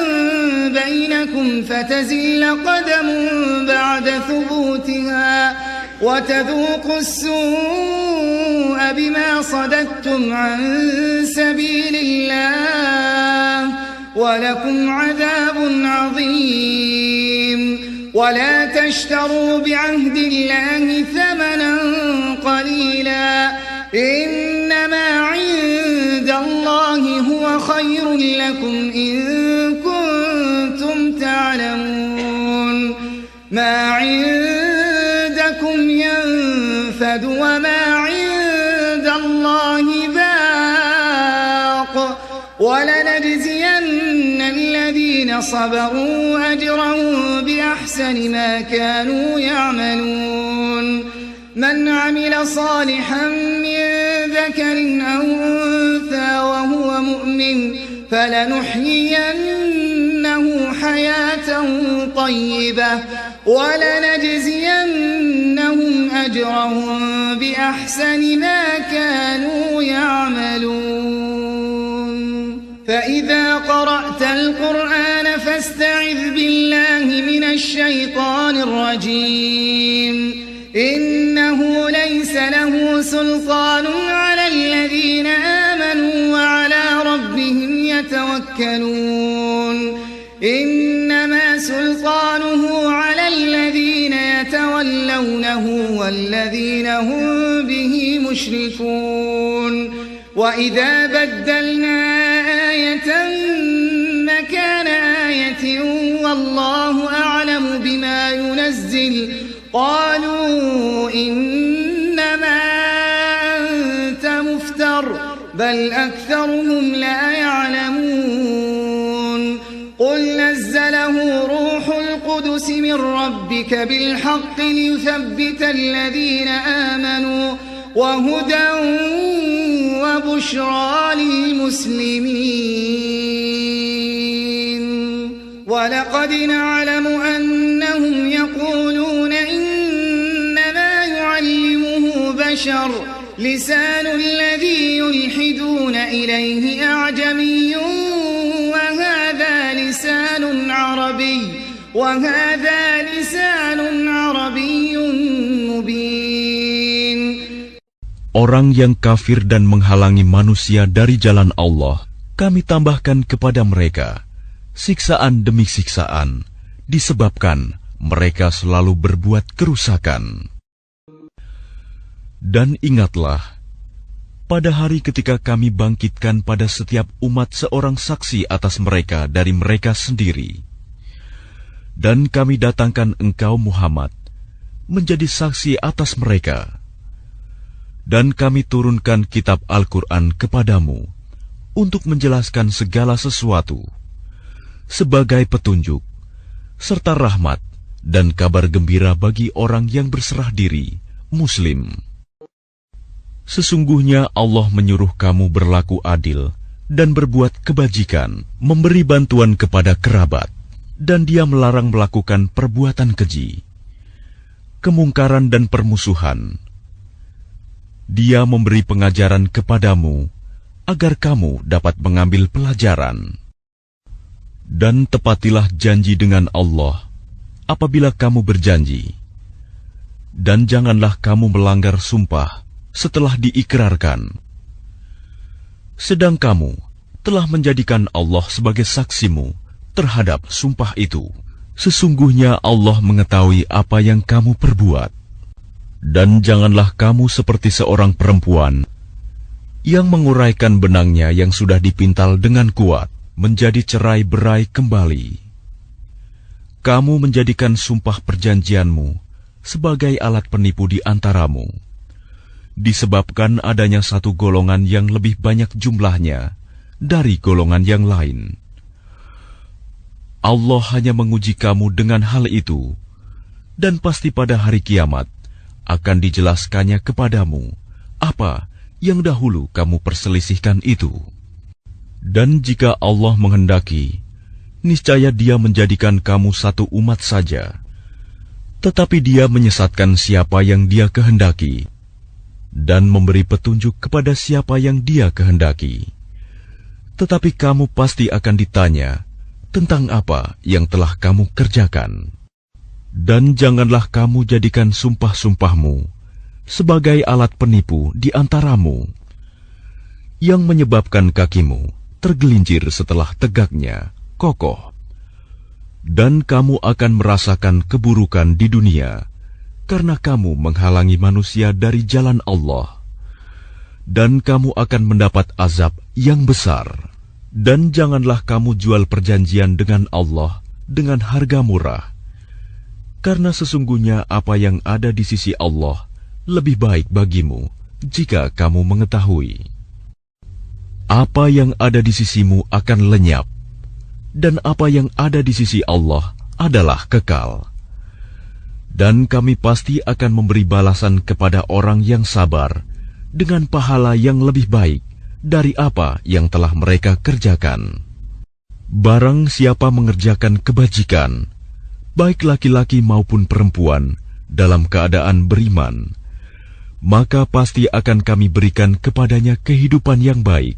[SPEAKER 4] بينكم فتزل قدم بعد ثبوتها وتذوقوا السوء بما صددتم عن سبيل الله ولكم عذاب عظيم ولا تشتروا بعهد الله ثمنا قليلا إنما عند الله هو خير لكم إن كنتم تعلمون ما عندكم ينفد وما عند الله باق ولنجزين الذين صبروا أجرهم بأحسن ما كانوا يعملون من عمل صالحا من ذكر أو أنثى وهو مؤمن فلنحيينه حياة طيبة ولنجزينهم أجرهم بأحسن ما كانوا يعملون فإذا قرأت القرآن فاستعذ بالله من الشيطان الرجيم إنه ليس له سلطان على الذين آمنوا وعلى ربهم يتوكلون هم به مشركون وإذا بدلنا آية مكان آية والله أعلم بما ينزل قالوا إنما أنت مفتر بل أكثرهم لا يعلمون قل نزله روح القدس من ربك بالحق ليثبت الذين آمنوا وهدى وبشرى للمسلمين ولقد نعلم أنهم يقولون إنما يعلمه بشر لسان الذي يلحدون إليه أعجمي وهذا لسان عربي مبين.
[SPEAKER 2] Orang yang kafir dan menghalangi manusia dari jalan Allah, kami tambahkan kepada mereka siksaan demi siksaan, disebabkan mereka selalu berbuat kerusakan. Dan ingatlah, pada hari ketika kami bangkitkan pada setiap umat seorang saksi atas mereka dari mereka sendiri. Dan kami datangkan engkau Muhammad menjadi saksi atas mereka. Dan kami turunkan kitab Al-Quran kepadamu untuk menjelaskan segala sesuatu sebagai petunjuk, serta rahmat dan kabar gembira bagi orang yang berserah diri, Muslim. Sesungguhnya Allah menyuruh kamu berlaku adil dan berbuat kebajikan, memberi bantuan kepada kerabat, dan Dia melarang melakukan perbuatan keji, kemungkaran dan permusuhan. Dia memberi pengajaran kepadamu agar kamu dapat mengambil pelajaran. Dan tepatilah janji dengan Allah apabila kamu berjanji. Dan janganlah kamu melanggar sumpah setelah diikrarkan. Sedang kamu telah menjadikan Allah sebagai saksimu terhadap sumpah itu. Sesungguhnya Allah mengetahui apa yang kamu perbuat. Dan janganlah kamu seperti seorang perempuan yang menguraikan benangnya yang sudah dipintal dengan kuat menjadi cerai-berai kembali. Kamu menjadikan sumpah perjanjianmu sebagai alat penipu di antaramu, disebabkan adanya satu golongan yang lebih banyak jumlahnya dari golongan yang lain. Allah hanya menguji kamu dengan hal itu, dan pasti pada hari kiamat akan dijelaskannya kepadamu apa yang dahulu kamu perselisihkan itu. Dan jika Allah menghendaki, niscaya Dia menjadikan kamu satu umat saja, tetapi Dia menyesatkan siapa yang Dia kehendaki, dan memberi petunjuk kepada siapa yang Dia kehendaki. Tetapi kamu pasti akan ditanya tentang apa yang telah kamu kerjakan. Dan janganlah kamu jadikan sumpah-sumpahmu sebagai alat penipu di antaramu, yang menyebabkan kakimu tergelincir setelah tegaknya kokoh. Dan kamu akan merasakan keburukan di dunia, karena kamu menghalangi manusia dari jalan Allah. Dan kamu akan mendapat azab yang besar. Dan janganlah kamu jual perjanjian dengan Allah dengan harga murah, karena sesungguhnya apa yang ada di sisi Allah lebih baik bagimu jika kamu mengetahui. Apa yang ada di sisimu akan lenyap, dan apa yang ada di sisi Allah adalah kekal. Dan kami pasti akan memberi balasan kepada orang yang sabar dengan pahala yang lebih baik dari apa yang telah mereka kerjakan. Barang siapa mengerjakan kebajikan, baik laki-laki maupun perempuan, dalam keadaan beriman, maka pasti akan kami berikan kepadanya kehidupan yang baik,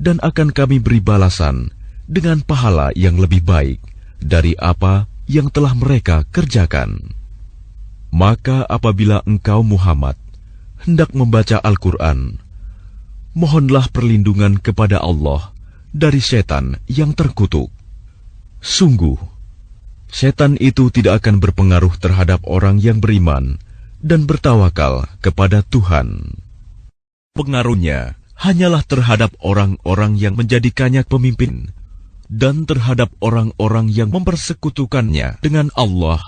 [SPEAKER 2] dan akan kami beri balasan dengan pahala yang lebih baik dari apa yang telah mereka kerjakan. Maka apabila engkau Muhammad hendak membaca Al-Quran, mohonlah perlindungan kepada Allah dari setan yang terkutuk. Sungguh, setan itu tidak akan berpengaruh terhadap orang yang beriman dan bertawakal kepada Tuhan. Pengaruhnya hanyalah terhadap orang-orang yang menjadikannya pemimpin dan terhadap orang-orang yang mempersekutukannya dengan Allah.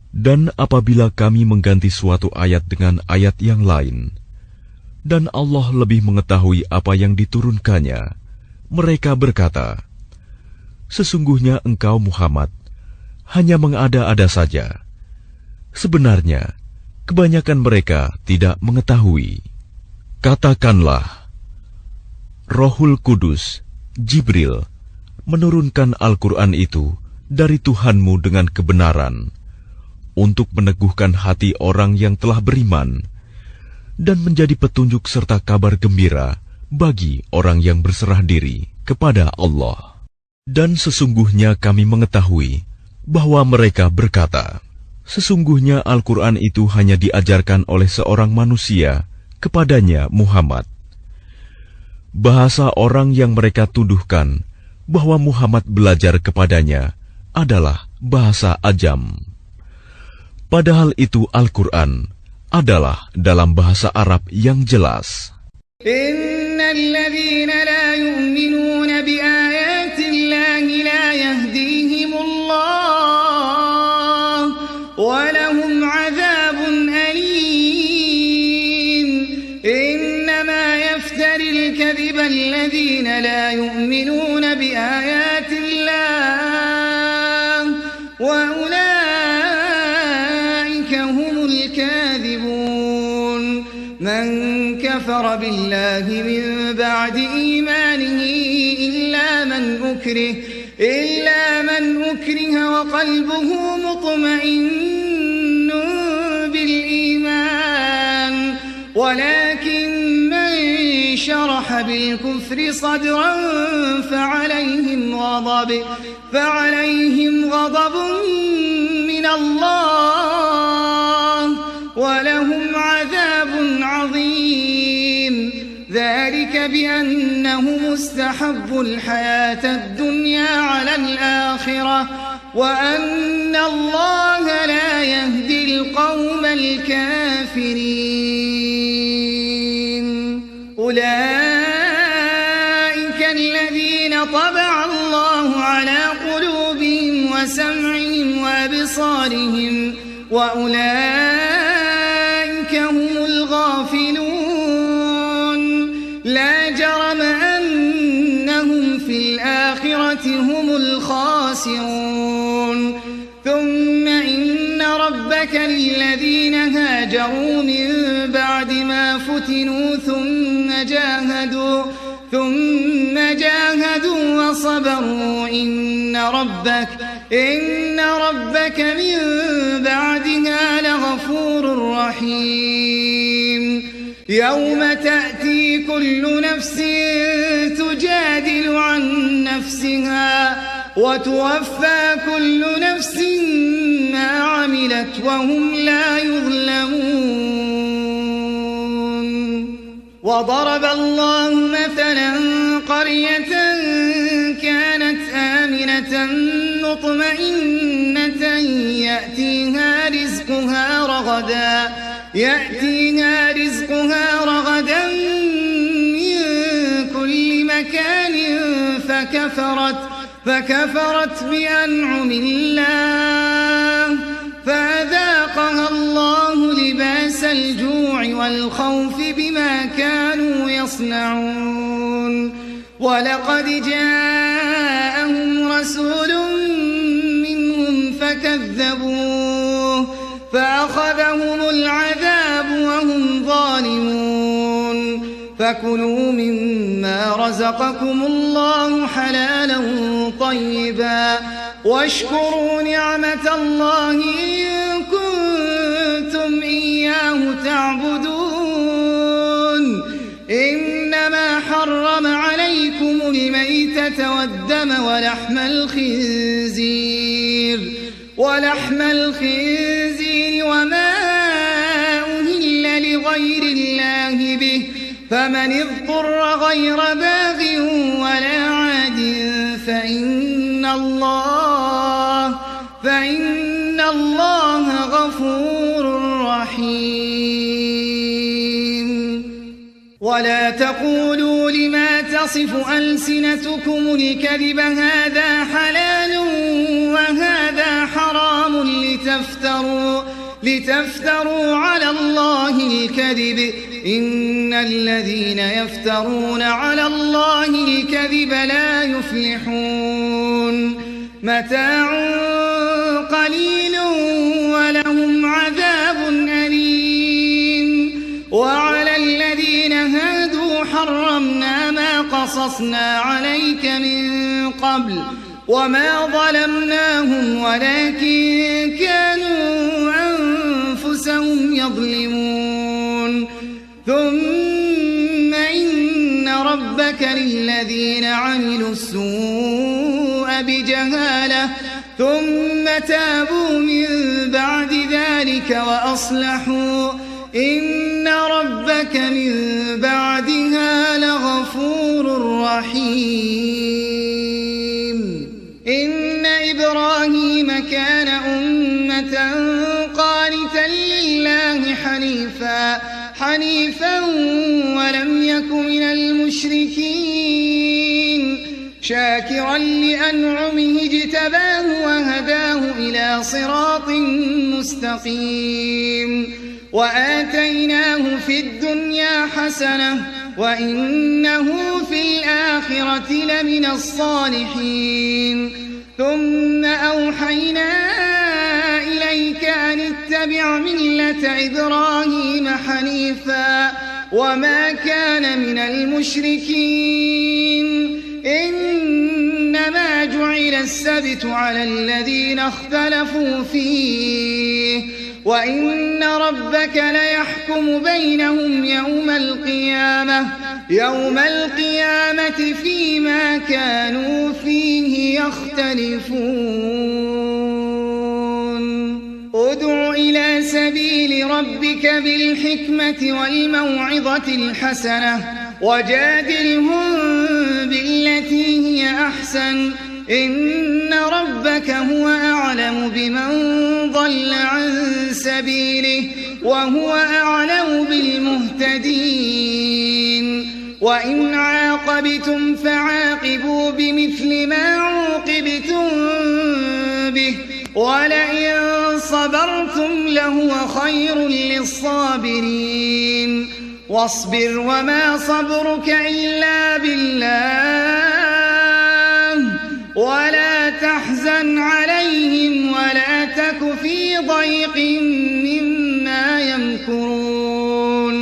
[SPEAKER 2] Dan apabila kami mengganti suatu ayat dengan ayat yang lain, dan Allah lebih mengetahui apa yang diturunkannya, mereka berkata, "Sesungguhnya engkau Muhammad hanya mengada-ada saja." Sebenarnya, kebanyakan mereka tidak mengetahui. Katakanlah, Rohul Kudus, Jibril, menurunkan Al-Quran itu dari Tuhanmu dengan kebenaran, untuk meneguhkan hati orang yang telah beriman, dan menjadi petunjuk serta kabar gembira bagi orang yang berserah diri kepada Allah. Dan sesungguhnya kami mengetahui bahwa mereka berkata, sesungguhnya Al-Quran itu hanya diajarkan oleh seorang manusia kepadanya Muhammad. Bahasa orang yang mereka tuduhkan bahwa Muhammad belajar kepadanya adalah bahasa Ajam. Padahal itu Al-Quran adalah dalam bahasa Arab yang jelas.
[SPEAKER 4] Innal ladzina la yu'minuna bi ayatillahi la yahdihimullah wa lahum 'adzabun alim. Innama yaftaril kadhiba alladzina la yu'minuna bi ayatillah wa من كفر بالله من بعد إيمانه إلا من أكره وقلبه مطمئن بالإيمان ولكن من شرح بالكفر صدرا فعليهم غضب من الله ولهم عذاب عظيم ذلك بأنهم استحبوا الحياة الدنيا على الآخرة وأن الله لا يهدي القوم الكافرين أولئك الذين طبع الله على قلوبهم وسمعهم وأبصارهم وأولئك هم الغافلون لا جرم أنهم في الآخرة هم الخاسرون ثم إن ربك للذين هاجروا من بعد ما فتنوا ثم جاهدوا وصبروا إن ربك من بعدها لغفور رحيم يوم تأتي كل نفس تجادل عن نفسها وتوفى كل نفس ما عملت وهم لا يظلمون وضرب الله مثلا قرية كانت آمنة مطمئنة يأتيها رزقها رغدا من كل مكان فكفرت بأنعم الله فأذاقها الله لباس الجوع والخوف بما كانوا يصنعون ولقد جاءهم رسول منهم فكذبوه فأخذهم العذاب وهم ظالمون فكلوا مما رزقكم الله حلالا طيبا واشكروا نعمة الله إن كنتم إياه تعبدون إنما حرم عليكم الميتة والدم ولحم الخنزير وما أهل لغير الله به فمن اضطر غير باغ ولا عاد فإن الله غفور رحيم ولا تقولوا لما تصف ألسنتكم الكذب هذا حلال وهذا حرام لتفتروا على الله الكذب إن الذين يفترون على الله الكذب لا يفلحون متاع قليل ولهم عذاب أليم وعلى الذين هادوا حرمنا ما قصصنا عليك من قبل وما ظلمناهم ولكن كانوا أنفسهم يظلمون ثم إن ربك للذين عملوا السوء بجهالة ثم تابوا من بعد ذلك وأصلحوا إن ربك من بعدها لغفور رحيم إن إبراهيم كان أمة قانتا لله حنيفا ولم يك من المشركين شاكرا لأنعمه اجتباه وهداه إلى صراط مستقيم وآتيناه في الدنيا حسنة وإنه في الآخرة لمن الصالحين ثم أوحينا إليك أن اتبع ملة إبراهيم حنيفا وما كان من المشركين إنما جعل السبت على الذين اختلفوا فيه وإن ربك ليحكم بينهم يوم القيامة فيما كانوا فيه يختلفون ادع إلى سبيل ربك بالحكمة والموعظة الحسنة وجادلهم بالتي هي أحسن إن ربك هو أعلم بمن ضل عن سبيله وهو أعلم بالمهتدين وإن عاقبتم فعاقبوا بمثل ما عوقبتم به ولئن صبرتم لهو خير للصابرين واصبر وما صبرك إلا بالله ولا تحزن عليهم ولا تك في ضيق مما يمكرون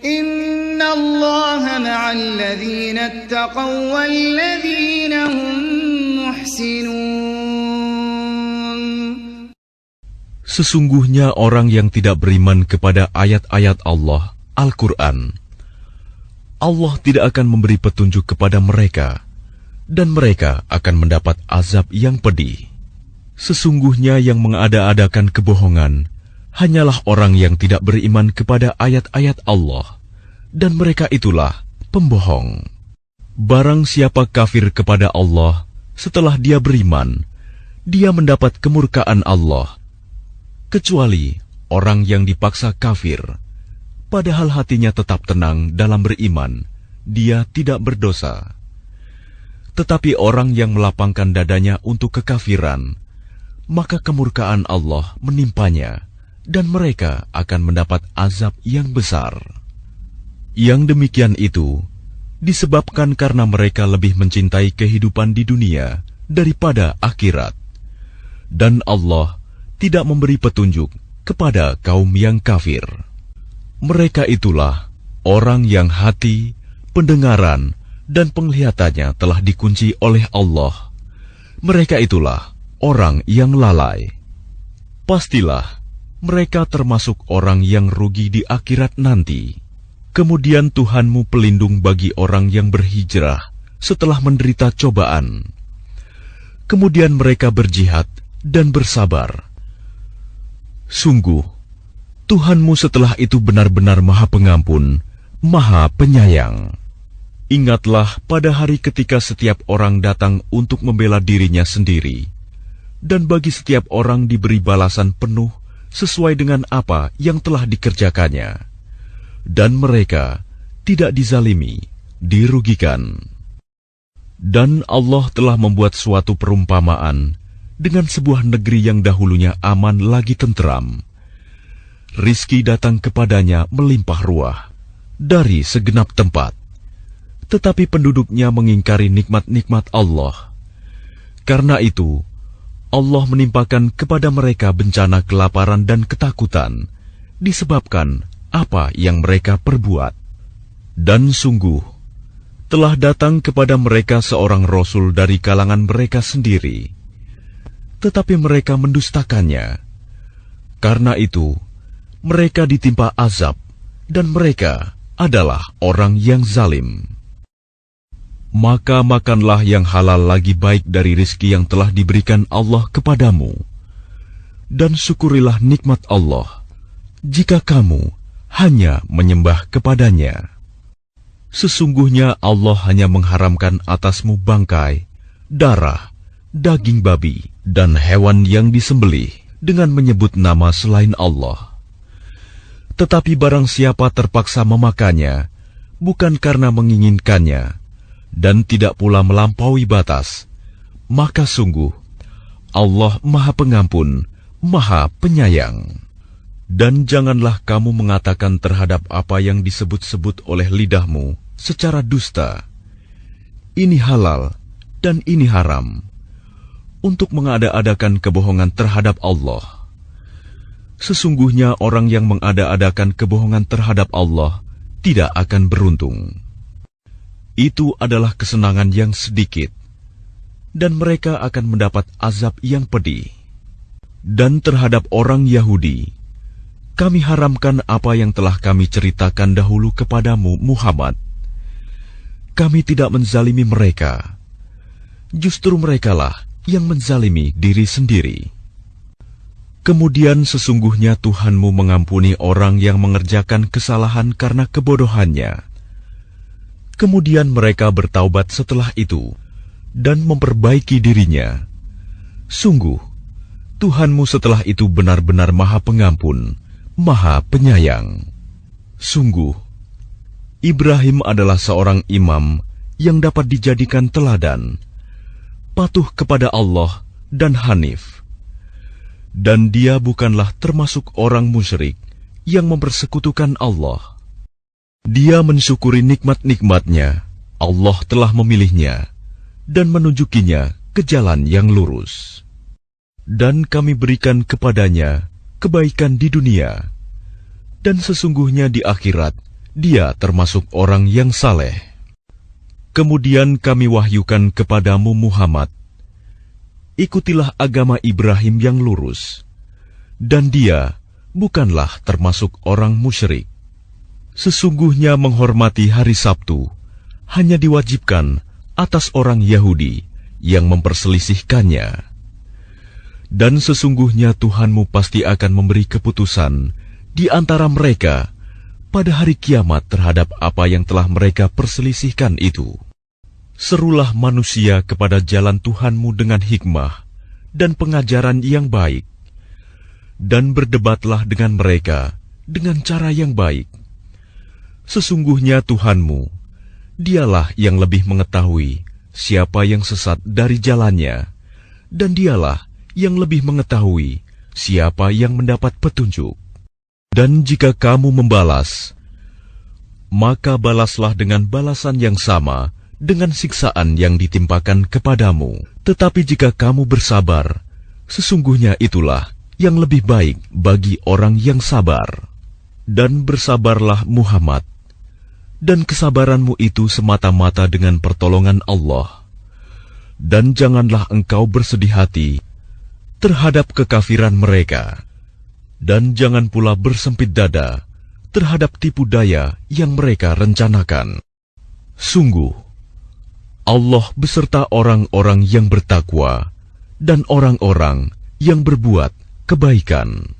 [SPEAKER 4] إن الله مع الذين اتقوا والذين هم محسنون.
[SPEAKER 2] Sesungguhnya orang yang tidak beriman kepada ayat-ayat Allah, Al-Quran, Allah tidak akan memberi petunjuk kepada mereka, dan mereka akan mendapat azab yang pedih. Sesungguhnya yang mengada-adakan kebohongan hanyalah orang yang tidak beriman kepada ayat-ayat Allah, dan mereka itulah pembohong. Barang siapa kafir kepada Allah setelah dia beriman, dia mendapat kemurkaan Allah. Kecuali orang yang dipaksa kafir, padahal hatinya tetap tenang dalam beriman, dia tidak berdosa. Tetapi orang yang melapangkan dadanya untuk kekafiran, maka kemurkaan Allah menimpanya, dan mereka akan mendapat azab yang besar. Yang demikian itu disebabkan karena mereka lebih mencintai kehidupan di dunia daripada akhirat. Dan Allah tidak memberi petunjuk kepada kaum yang kafir. Mereka itulah orang yang hati, pendengaran, dan penglihatannya telah dikunci oleh Allah. Mereka itulah orang yang lalai. Pastilah mereka termasuk orang yang rugi di akhirat nanti. Kemudian Tuhanmu pelindung bagi orang yang berhijrah setelah menderita cobaan. Kemudian mereka berjihad dan bersabar. Sungguh, Tuhanmu setelah itu benar-benar Maha Pengampun, Maha Penyayang. Ingatlah pada hari ketika setiap orang datang untuk membela dirinya sendiri, dan bagi setiap orang diberi balasan penuh sesuai dengan apa yang telah dikerjakannya, dan mereka tidak dizalimi, dirugikan. Dan Allah telah membuat suatu perumpamaan dengan sebuah negeri yang dahulunya aman lagi tentram. Rizki datang kepadanya melimpah ruah dari segenap tempat, tetapi penduduknya mengingkari nikmat-nikmat Allah. Karena itu, Allah menimpakan kepada mereka bencana kelaparan dan ketakutan disebabkan apa yang mereka perbuat. Dan sungguh, telah datang kepada mereka seorang Rasul dari kalangan mereka sendiri, tetapi mereka mendustakannya. Karena itu, mereka ditimpa azab, dan mereka adalah orang yang zalim. Maka makanlah yang halal lagi baik dari rizki yang telah diberikan Allah kepadamu, dan syukurilah nikmat Allah, jika kamu hanya menyembah kepadanya. Sesungguhnya Allah hanya mengharamkan atasmu bangkai, darah, daging babi, dan hewan yang disembelih dengan menyebut nama selain Allah. Tetapi barang siapa terpaksa memakannya, bukan karena menginginkannya, dan tidak pula melampaui batas, maka sungguh Allah Maha Pengampun, Maha Penyayang. Dan janganlah kamu mengatakan terhadap apa yang disebut-sebut oleh lidahmu secara dusta, ini halal dan ini haram, untuk mengada-adakan kebohongan terhadap Allah. Sesungguhnya orang yang mengada-adakan kebohongan terhadap Allah tidak akan beruntung. Itu adalah kesenangan yang sedikit, dan mereka akan mendapat azab yang pedih. Dan terhadap orang Yahudi, kami haramkan apa yang telah kami ceritakan dahulu kepadamu, Muhammad. Kami tidak menzalimi mereka. Justru merekalah yang menzalimi diri sendiri. Kemudian sesungguhnya Tuhanmu mengampuni orang yang mengerjakan kesalahan karena kebodohannya. Kemudian mereka bertaubat setelah itu dan memperbaiki dirinya. Sungguh, Tuhanmu setelah itu benar-benar Maha Pengampun, Maha Penyayang. Sungguh, Ibrahim adalah seorang imam yang dapat dijadikan teladan, patuh kepada Allah dan hanif. Dan dia bukanlah termasuk orang musyrik yang mempersekutukan Allah. Dia mensyukuri nikmat-nikmatnya, Allah telah memilihnya dan menunjukinya ke jalan yang lurus. Dan kami berikan kepadanya kebaikan di dunia, dan sesungguhnya di akhirat dia termasuk orang yang saleh. Kemudian kami wahyukan kepadamu Muhammad, ikutilah agama Ibrahim yang lurus, dan dia bukanlah termasuk orang musyrik. Sesungguhnya menghormati hari Sabtu hanya diwajibkan atas orang Yahudi yang memperselisihkannya. Dan sesungguhnya Tuhanmu pasti akan memberi keputusan di antara mereka pada hari kiamat terhadap apa yang telah mereka perselisihkan itu. Serulah manusia kepada jalan Tuhanmu dengan hikmah dan pengajaran yang baik, dan berdebatlah dengan mereka dengan cara yang baik. Sesungguhnya Tuhanmu, dialah yang lebih mengetahui siapa yang sesat dari jalannya, dan dialah yang lebih mengetahui siapa yang mendapat petunjuk. Dan jika kamu membalas, maka balaslah dengan balasan yang sama dengan siksaan yang ditimpakan kepadamu. Tetapi jika kamu bersabar, sesungguhnya itulah yang lebih baik bagi orang yang sabar. Dan bersabarlah Muhammad, dan kesabaranmu itu semata-mata dengan pertolongan Allah. Dan janganlah engkau bersedih hati terhadap kekafiran mereka, dan jangan pula bersempit dada terhadap tipu daya yang mereka rencanakan. Sungguh, Allah beserta orang-orang yang bertakwa dan orang-orang yang berbuat kebaikan.